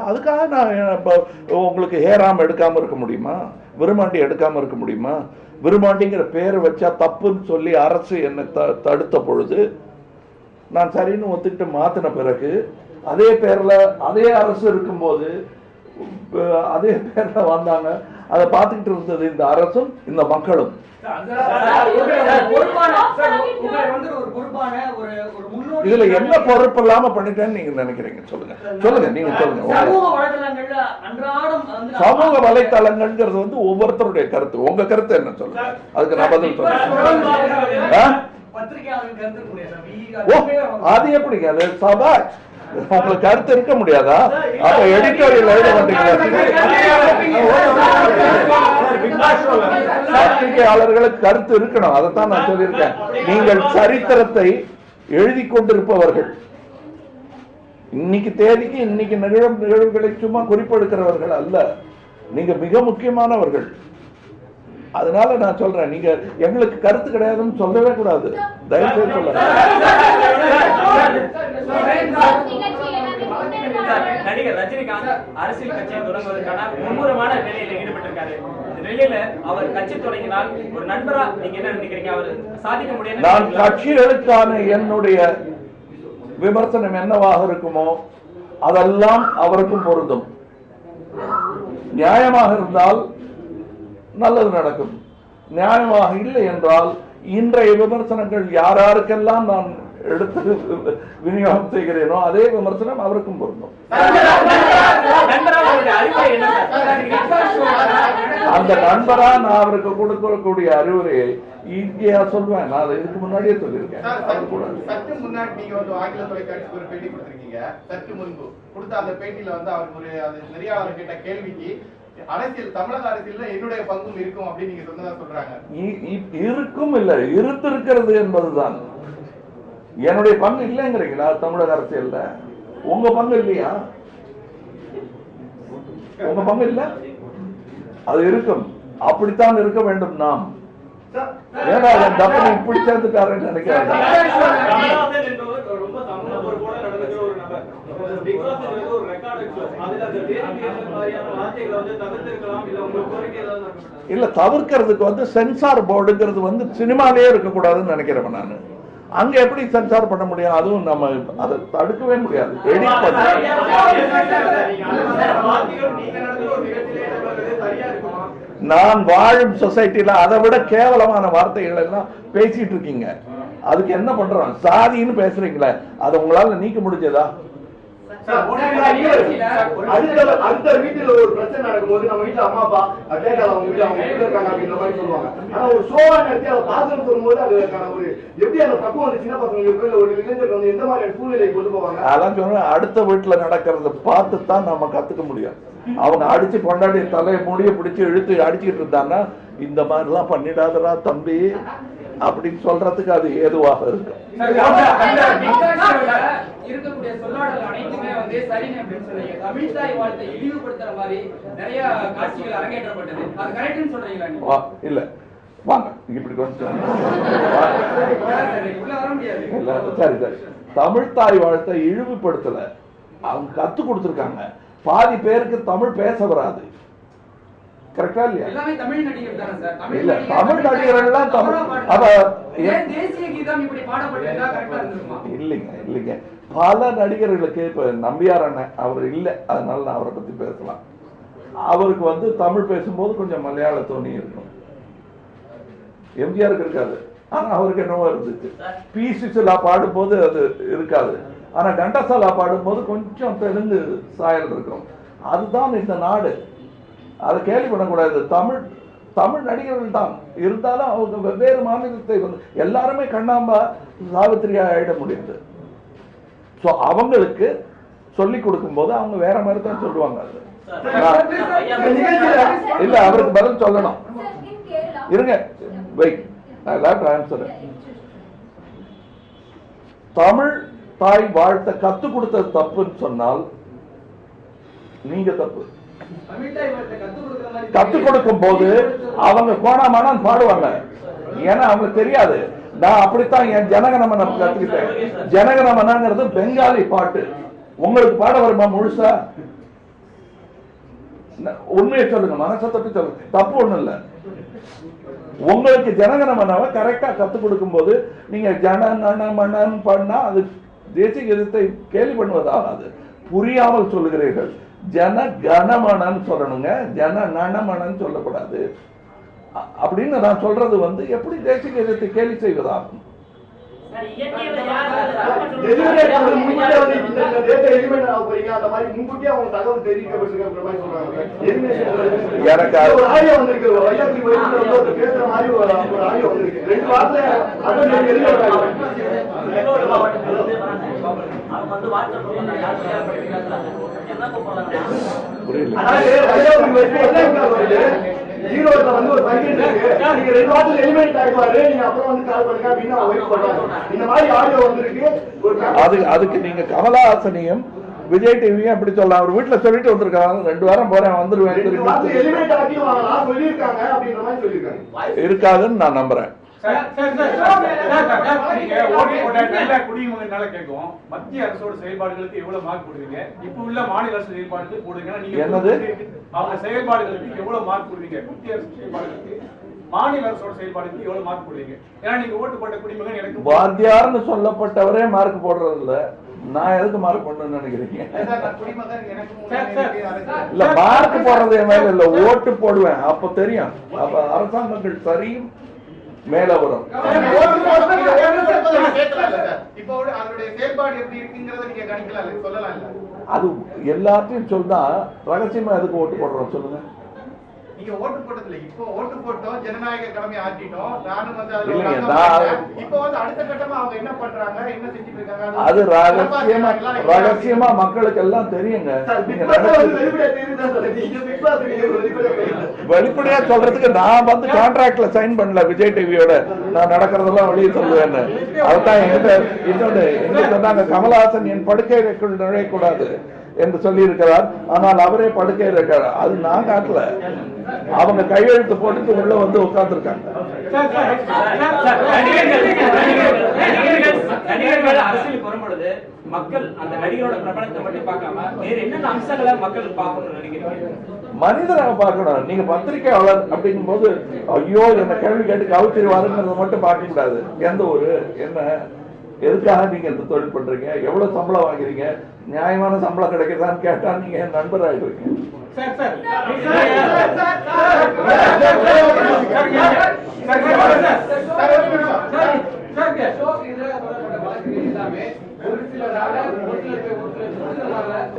அதுக்காக நான் உங்களுக்கு ஹேராம் எடுக்காம இருக்க முடியுமா? விருமாண்டி எடுக்காம இருக்க முடியுமா? விருமாண்டிங்கிற பேரை வச்சா தப்புன்னு சொல்லி அரசு என்னை தடுத்த பொழுது நான் சரின்னு ஒத்துக்கிட்டு மாத்தின பிறகு அதே பேர்ல அதே அரசு இருக்கும்போது அதே பேர்ல வந்தாங்க. அதை பார்த்துக்கிட்டு இருந்தது இந்த அரசும் இந்த மக்களும். இதுல என்ன பொறுப்பு இல்லாம பண்ணிட்டேன்னு நீங்க நினைக்கிறீங்க? சொல்லுங்க சொல்லுங்க, நீங்க சொல்லுங்க. சமூக வலைத்தளங்கள்ங்கிறது வந்து ஒவ்வொருத்தருடைய கருத்து. உங்க கருத்து என்ன சொல்லுங்க, அதுக்கு நான் பதில் சொல்றேன். அது எப்படிங்க? அது சபா உங்களுக்கு கருத்து இருக்க முடியாதா? அப்ப எடிட்டோரியல் எழுத மாட்டீங்களா? பத்திரிகையாளர்களுக்கு கருத்து இருக்கணும், அதைத்தான் நான் சொல்லியிருக்கேன். நீங்கள் சரித்திரத்தை எழுதி கொண்டிருப்பவர்கள், இன்னைக்கு தேதிக்கு இன்னைக்கு நிகழ்வுகளை சும்மா குறிப்பெடுக்கிறவர்கள் அல்ல, நீங்க மிக முக்கியமானவர்கள். அதனால நான் சொல்றேன், நீங்க எங்களுக்கு கருத்து கிடையாதுன்னு சொல்லவே கூடாது, தயவுசெய்து சொல்லுங்க. நடிகர் ரஜினிகாந்த் அரசியல் கட்சியை தொடங்குவதற்கான மும்முரமான வேலையில ஈடுபட்டிருக்காரு. இந்த நிலையில அவர் கட்சி தொடங்கினால் ஒரு நண்பரா நீங்க என்ன நினைக்கிறீங்க? அவர் சாதிக்க முடியும்? நான் கட்சிகளுக்கான என்னுடைய விமர்சனம் என்னவாக இருக்குமோ அதெல்லாம் அவருக்கும் பொருந்தும். நியாயமாக இருந்தால் நல்லது நடக்கும், நியாயமாக இல்லை என்றால் இன்றைய விமர்சனங்கள் யாருக்கெல்லாம் நான் எடுத்து விநியோகம் செய்கிறேனோ அதே விமர்சனம் அவருக்கும் பொருந்தும். அந்த நண்பரா நான் அவருக்கு கொடுக்கக்கூடிய அறிவுரையை ஈஸியா சொல்வேன். நான் இதுக்கு முன்னாடியே சொல்லியிருக்கேன். சற்று முன்னாடி நீங்க வந்து ஆங்கில தொலைக்காட்சிக்கு ஒரு பேட்டி கொடுத்திருக்கீங்க. சற்று முன்பு கொடுத்த அந்த பேட்டியில வந்து அவர் ஒரு நெறியாளர் கேட்ட கேள்விக்கு அரசியல், தமிழக அரசியல் என்னுடைய பங்கும் இருக்கும் அப்படின்னு நீங்க சொன்னதா சொல்றாங்க. இருக்கும் இல்ல, இருந்திருக்கிறது என்பதுதான். என்னுடைய பங்கு இல்லைங்கிறீங்களா தமிழக அரசியல்ல? உங்க பங்கு இல்லையா? உங்க பங்கு இல்ல, அது இருக்கும். அப்படித்தான் இருக்க வேண்டும். நாம் ஏன்னா தப்பு இப்படி சேர்ந்துட்டாருன்னு நினைக்கிறேன். இல்ல, தவிர்க்கிறதுக்கு வந்து சென்சார் போர்டுங்கிறது வந்து சினிமாலேயே இருக்கக்கூடாதுன்னு நினைக்கிறேன் நான். அங்க எப்படி சென்சார் பண்ண முடியும்? அதுவும் நம்ம அதை தடுக்கவே முடியாது. எடிட் பண்ண நான் வாழும் சொசைட்டில அதை விட கேவலமான வார்த்தைகள் எல்லாம் பேசிட்டு இருக்கீங்க. அதுக்கு என்ன பண்றோம்? சாதின்னு பேசுறீங்களே, அதை உங்களால நீக்க முடிஞ்சதா? அந்த வீட்டுல ஒரு பிரச்சனை நடக்கும்போது நம்ம வீட்டுல அம்மா அப்பா கேட்காத அவங்க வீட்டுல அவங்க இருக்காங்க அப்படின்ற மாதிரி சொல்லுவாங்க. ஆனா ஒரு ஷோவா நடத்தி அதை பாசனம் சொல்லும்போது அதுக்கான ஒரு எப்படி அந்த பக்கம் வந்து சின்ன பசங்களுக்கு ஒரு இளைஞர்கள் வந்து எந்த மாதிரியான சூழ்நிலை கொண்டு போவாங்க? அதான் சொல்றேன், அடுத்த வீட்டுல நடக்கிறத பார்த்து தான் நம்ம கத்துக்க முடியும். அவங்க அடிச்சு கொண்டாடி தலையை முடிய பிடிச்சி இழுத்து அடிச்சுக்கிட்டு இருந்தாங்கன்னா இந்த மாதிரி எல்லாம் பண்ணிடாதரா தம்பி அப்படின்னு சொல்றதுக்கு அது ஏதுவாக இருக்கு. இருக்கக்கூடிய சொல்லாடல் அனைத்துமே வந்து சரின்னு அப்படின்னு சொல்றீங்க. தமிழ் தாய் வாழ்த்தை இழிவுபடுத்துற மாதிரி நிறைய காட்சிகள் அரங்கேற்றப்பட்டது, அது கரெக்ட்னு சொல்றீங்களா? இல்ல, வாங்க இப்படி கொஞ்சம் சரி சரி. தமிழ் தாய் வாழ்த்தை இழிவுபடுத்தல, அவங்க கத்து கொடுத்துருக்காங்க. பாதி பேருக்கு தமிழ் பேச வராது. கரெக்டா இல்லையா? எல்லாமே தமிழ் நடிகர் தானே சார்? இல்ல, தமிழ் நடிகர்கள் எல்லாம் தமிழ் தேசிய கீதம் இப்படி பாடப்பட்டிருந்தா கரெக்டா இருந்திருக்குமா? இல்லைங்க. பல நடிகர்களுக்கு இப்ப நம்பியார் அண்ணன் அவர் இல்லை, அதனால நான் அவரை பத்தி பேசலாம். அவருக்கு வந்து தமிழ் பேசும்போது கொஞ்சம் மலையாள தோணி இருக்கும். எம்ஜிஆருக்கு இருக்காது, ஆனா அவருக்கு என்னவோ இருந்துச்சு. பி சுசிலா பாடும்போது அது இருக்காது, ஆனா கண்டசாலா பாடும்போது கொஞ்சம் தெலுங்கு சாயல் இருக்கும். அதுதான் இந்த நாடு, அதை கேள்வி பண்ணக்கூடாது. தமிழ் நடிகர்கள் தான் இருந்தாலும் அவங்க வெவ்வேறு மாநிலத்தை வந்து எல்லாருமே கண்ணாம்பா சாவித்திரியா ஆயிட முடியாது. ஸோ அவங்களுக்கு சொல்லி கொடுக்கும் போது அவங்க வேற மாதிரி தான் சொல்லுவாங்க. இல்ல, அவருக்கு பதில் சொல்லணும். இருங்க, வெயிட், ஆன்சர். தமிழ் தாய் வாழ்த்த கத்து கொடுத்தது தப்புன்னு சொன்னால் நீங்க தப்பு. கத்து கொடுக்கும் போது அவங்க கோணாமானான்னு பாடுவாங்க, ஏன்னா அவங்களுக்கு தெரியாது. நான் அப்படித்தான் என் ஜனகணமன கத்துக்கிட்டேன். ஜனகணமனங்கிறது பெங்காலி பாட்டு. உங்களுக்கு பாட வருமா முழுசா? உண்மையை சொல்லுங்க, மனசை தொட்டு சொல்லுங்க, தப்பு ஒண்ணும் இல்ல. உங்களுக்கு ஜனகணமனாவை கரெக்டா கத்து கொடுக்கும் போது நீங்க ஜனகணமனன் பண்ணா அது தேசிய கீதத்தை கேலி பண்ணுவதாகாது. புரியாமல் சொல்லுகிறீர்கள். ஜன கணமனன்னு சொல்லணுங்க, ஜன நனமனன்னு சொல்லக்கூடாது. அப்படின்னு நான் சொல்றது வந்து எப்படி தேசிய கீதத்தை கேலி செய்வதாகும்? ஈரோட்ல வந்து ஒரு பையன் இருக்கு, நீங்க 2 வாரத்துல எலிமினேட் ஆயிடுவாரு, நீங்க அப்புறம் வந்து கால் பண்ணுங்க அப்படின்னு அவங்க சொல்றாங்க. இந்த மாதிரி ஆடியோ வந்திருக்கு. அதுக்கு நீங்க கமலஹாசனையும் விஜய் டிவியும் எப்படி சொல்லலாம்? அவர் வீட்டுல சொல்லிட்டு வந்திருக்காங்க, 2 வாரம் போறேன் வந்துருவேன் இருக்காதுன்னு நான் நம்புறேன். மத்திய அரசோட செயல்பாடுகளுக்கு எவ்வளவு மார்க் போடுவீங்க? இப்ப உள்ள மாநில அரசு செயல்பாடுகளுக்கு போடுவீங்க. என்னது அவங்க செயல்பாடுகளுக்கு எவ்வளவு மார்க் போடுவீங்க? மத்திய அரசு செயல்பாடுகளுக்கு மாநில அரசோட செயல்பாடுகளுக்கு எவ்வளவு மார்க் போடுவீங்க? ஏன்னா நீங்க ஓட்டு போட்ட குடிமகன் எனக்கு வாத்தியார்னு சொல்லப்பட்டவரே மார்க் போடுறது இல்ல, நான் எதுக்கு மார்க் பண்ணணும்னு நினைக்கிறீங்க? இல்ல மார்க் போடுறது என் மேல இல்ல, ஓட்டு போடுவேன் அப்ப தெரியும். அப்ப அரசாங்கங்கள் சரியும் மேல வரும். அது எல்லாத்தையும் சொன்னா ரகசியமா எதுக்கு ஓட்டு போடுறோம் சொல்லுங்க? நீங்க ஓட்டு போட்டதில்ல, இப்போ ஓட்டு போட்டோம், ஜனநாயக கடமை ஆற்றிட்டோம். நானும் வந்து இப்போ வந்து அடுத்த கட்டமா அவங்க என்ன பண்றாங்க, என்ன செஞ்சுட்டு இருக்காங்க, அது ரகசியமா மக்களுக்கு எல்லாம் தெரியுங்க. வெளிப்படையா சொல்றதுக்கு நான் வந்து கான்ட்ராக்ட்ல சைன் பண்ணல விஜய் டிவியோட, நான் நடக்கிறதெல்லாம் வெளியே சொல்லுவேன்னு. அதுதான் இன்னொன்னு எங்க சொன்னாங்க, கமலஹாசன் என் படுக்கைக்குள் நுழையக்கூடாது என்று சொல்லி இருக்கிறார், ஆனால் அவரே படுக்கை இருக்கிறார். அது நான் காட்டல, அவங்க கையெழுத்து போட்டு உள்ள வந்து உட்கார்ந்து இருக்காங்க. அரசியல் வரும்பொழுது மக்கள் அந்த நடிகரோட பிரபலத்தை மட்டும் பார்க்காம வேற என்னென்ன அம்சங்களை மக்கள் பார்க்கணும்னு நினைக்கிறீங்க? மனிதராக பார்க்கணும். நீங்க பத்திரிகையாளர் அப்படிங்கும் போது ஐயோ என்ன கேள்வி கேட்டு கவுத்திருவாருங்கிறத மட்டும் பார்க்க கூடாது. எந்த ஒரு என்ன எதுக்காக நீங்க இந்த தொழில் பண்றீங்க, எவ்வளவு சம்பளம் வாங்குறீங்க, நியாயமான சம்பளம் கிடைக்கிறதான்னு கேட்டா நீங்க என் நண்பர் ஆயிடுவீங்க.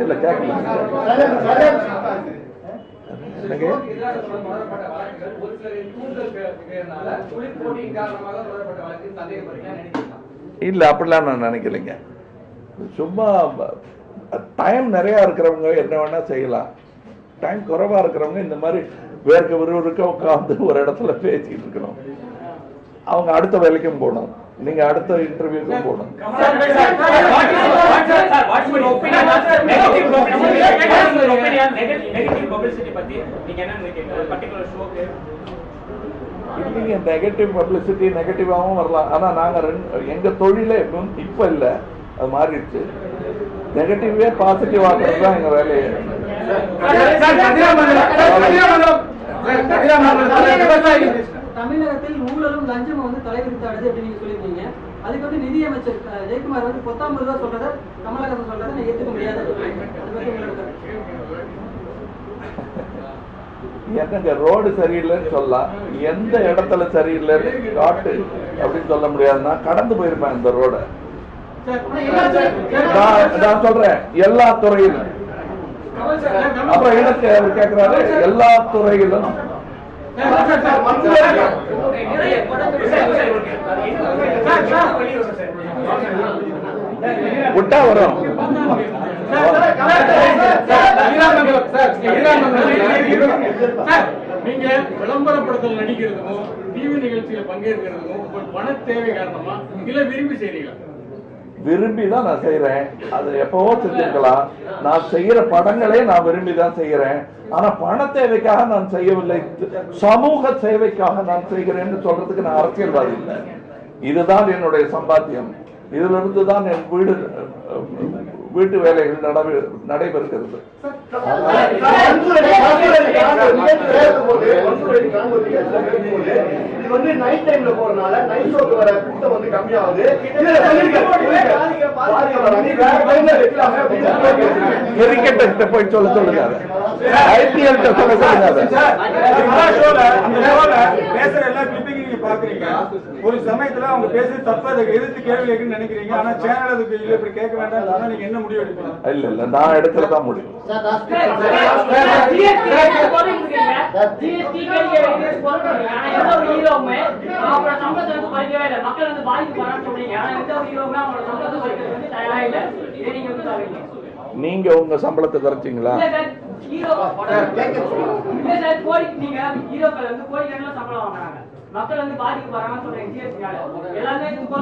இல்ல கேட்கலாம். இல்ல அப்படிலாம் நான் நினைக்கலைங்க. சும்மா டைம் நிறைய இருக்கிறவங்க என்ன வேணா செய்யலாம், டைம் குறைவா இருக்கிறவங்க இந்த மாதிரி வேர்க்க விறுவிறுக்க உட்காந்து ஒரு இடத்துல பேசிட்டு இருக்கணும். அவங்க அடுத்த வேலைக்கும் போகணும், நீங்க அடுத்த இன்டர்வியூக்கும் போகணும். இல்லைங்க, நெகட்டிவ் பப்ளிசிட்டி நெகட்டிவாகவும் வரலாம். ஆனா நாங்க எங்க தொழிலே இப்ப இல்ல, அது மாறிடுச்சு. நெகட்டிவே பாசிட்டிவ் ஆக்குறது தான் எங்க வேலையே. தமிழகத்தில் ஊழலும் லஞ்சமும் வந்து தலைவிரித்தாடுது அப்படின்னு நீங்க சொல்லியிருக்கீங்க. அதுக்கு வந்து நிதியமைச்சர் ஜெயக்குமார் வந்து 19 ரூபா சொல்றத கமலஹாசன் சொல்றதை நான் ஏற்றுக்க முடியாது. என்னங்க ரோடு சரியில்லைன்னு சொல்லலாம், எந்த இடத்துல சரியில்லைன்னு காட்டு அப்படின்னு சொல்ல முடியாது. நான் கடந்து போயிருப்பேன் இந்த ரோட. நான் சொல்றேன் எல்லா துறையிலும். அப்புறம் எனக்கு அவர் கேட்கிறாரு எல்லா துறையிலும் விட்டா வரும். நீங்க விளம்பரப்படுத்தல் நடிக்கிறதுக்கும் டிவி நிகழ்ச்சியில பங்கேற்கிறதுக்கும் பண தேவை காரணமா இல்ல விரும்பி செய்றீங்களா? விரும்பிதான் நான் செய்யறேன். அது எப்பவோ செஞ்சிருக்கலாம். நான் செய்யற படங்களே நான் விரும்பிதான் செய்யறேன். ஆனா பண தேவைக்காக நான் செய்யவில்லை, சமூக சேவைக்காக நான் செய்கிறேன்னு சொல்றதுக்கு நான் அரசியல்வாதி இல்லை. இதுதான் என்னுடைய சம்பாத்தியம், இதுல இருந்து தான் என் வீடு வீட்டு வேலைகள் நடைபெறுகிறது. நைட் டைம்ல போறதுனால நைட் ஷோக்கு வர கூட்டம் வந்து கம்மியாகுது. கிரிக்கெட்ட போய் சொல்லுங்க, ஐபிஎல் பேசுற எல்லா கிளிப்பிங் நீங்க பாக்குறீங்க. ஒரு சமயத்துல அவங்க பேசுறது தப்பா அதை எதிர்த்து கேள்வி கேட்கணும்னு நினைக்கிறீங்க. ஆனா சேனல் அதுக்கு இல்ல இப்படி கேட்க வேண்டாம், நீங்க என்ன முடிவு எடுப்பீங்க? இல்ல நான் எடுக்கிறதா முடியும். நீங்க உங்க சம்பளத்தை குறைச்சிங்களா?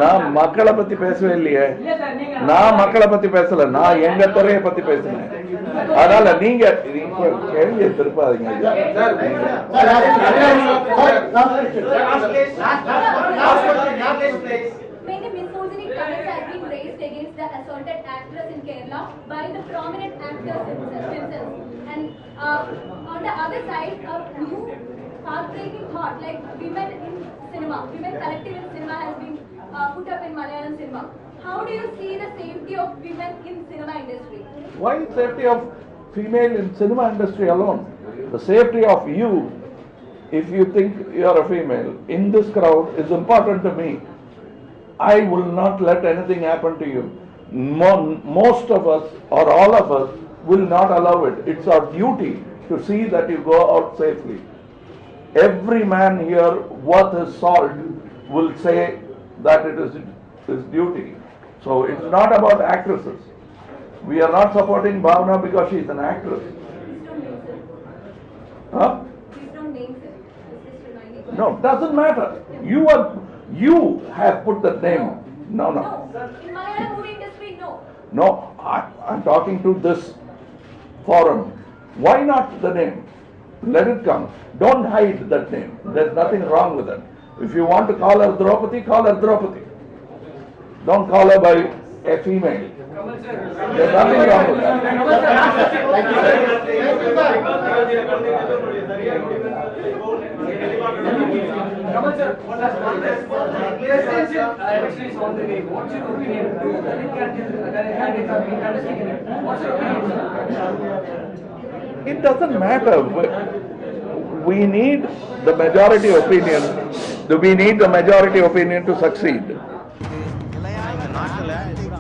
நான் மக்களை பத்தி பேசவே இல்லையே. நான் மக்களை பத்தி பேசல, நான் எங்க துறையை பத்தி பேசுறேன். அதனால நீங்க கேள்வியை திருப்பாதீங்க. Many misogynic comments have been raised against the assaulted actress in Kerala by the prominent actors themselves. And on the other side, a new heartbreaking thought like women in cinema, women collective in cinema has been put up in Malayalam cinema. How do you see the safety of women in cinema industry? Why safety of female in cinema industry alone? The safety of you, if you think you are a female in this crowd, is important to me. I will not let anything happen to you. Most of us or all of us will not allow it. It's our duty to see that you go out safely. Every man here worth his salt will say that it is his duty. So it's not about actresses. We are not supporting Bhavna because she is an actress. Huh? No, doesn't matter. You have put that name. No. In Malayalam movie industry, no. No, I'm talking to this forum. Why not the name? Let it come. Don't hide that name. There's nothing wrong with it. If you want to call her Draupadi, call her Draupadi. Don't call her by a female. There's nothing wrong with that. It doesn't matter. We need the majority opinion. We need the majority opinion to succeed.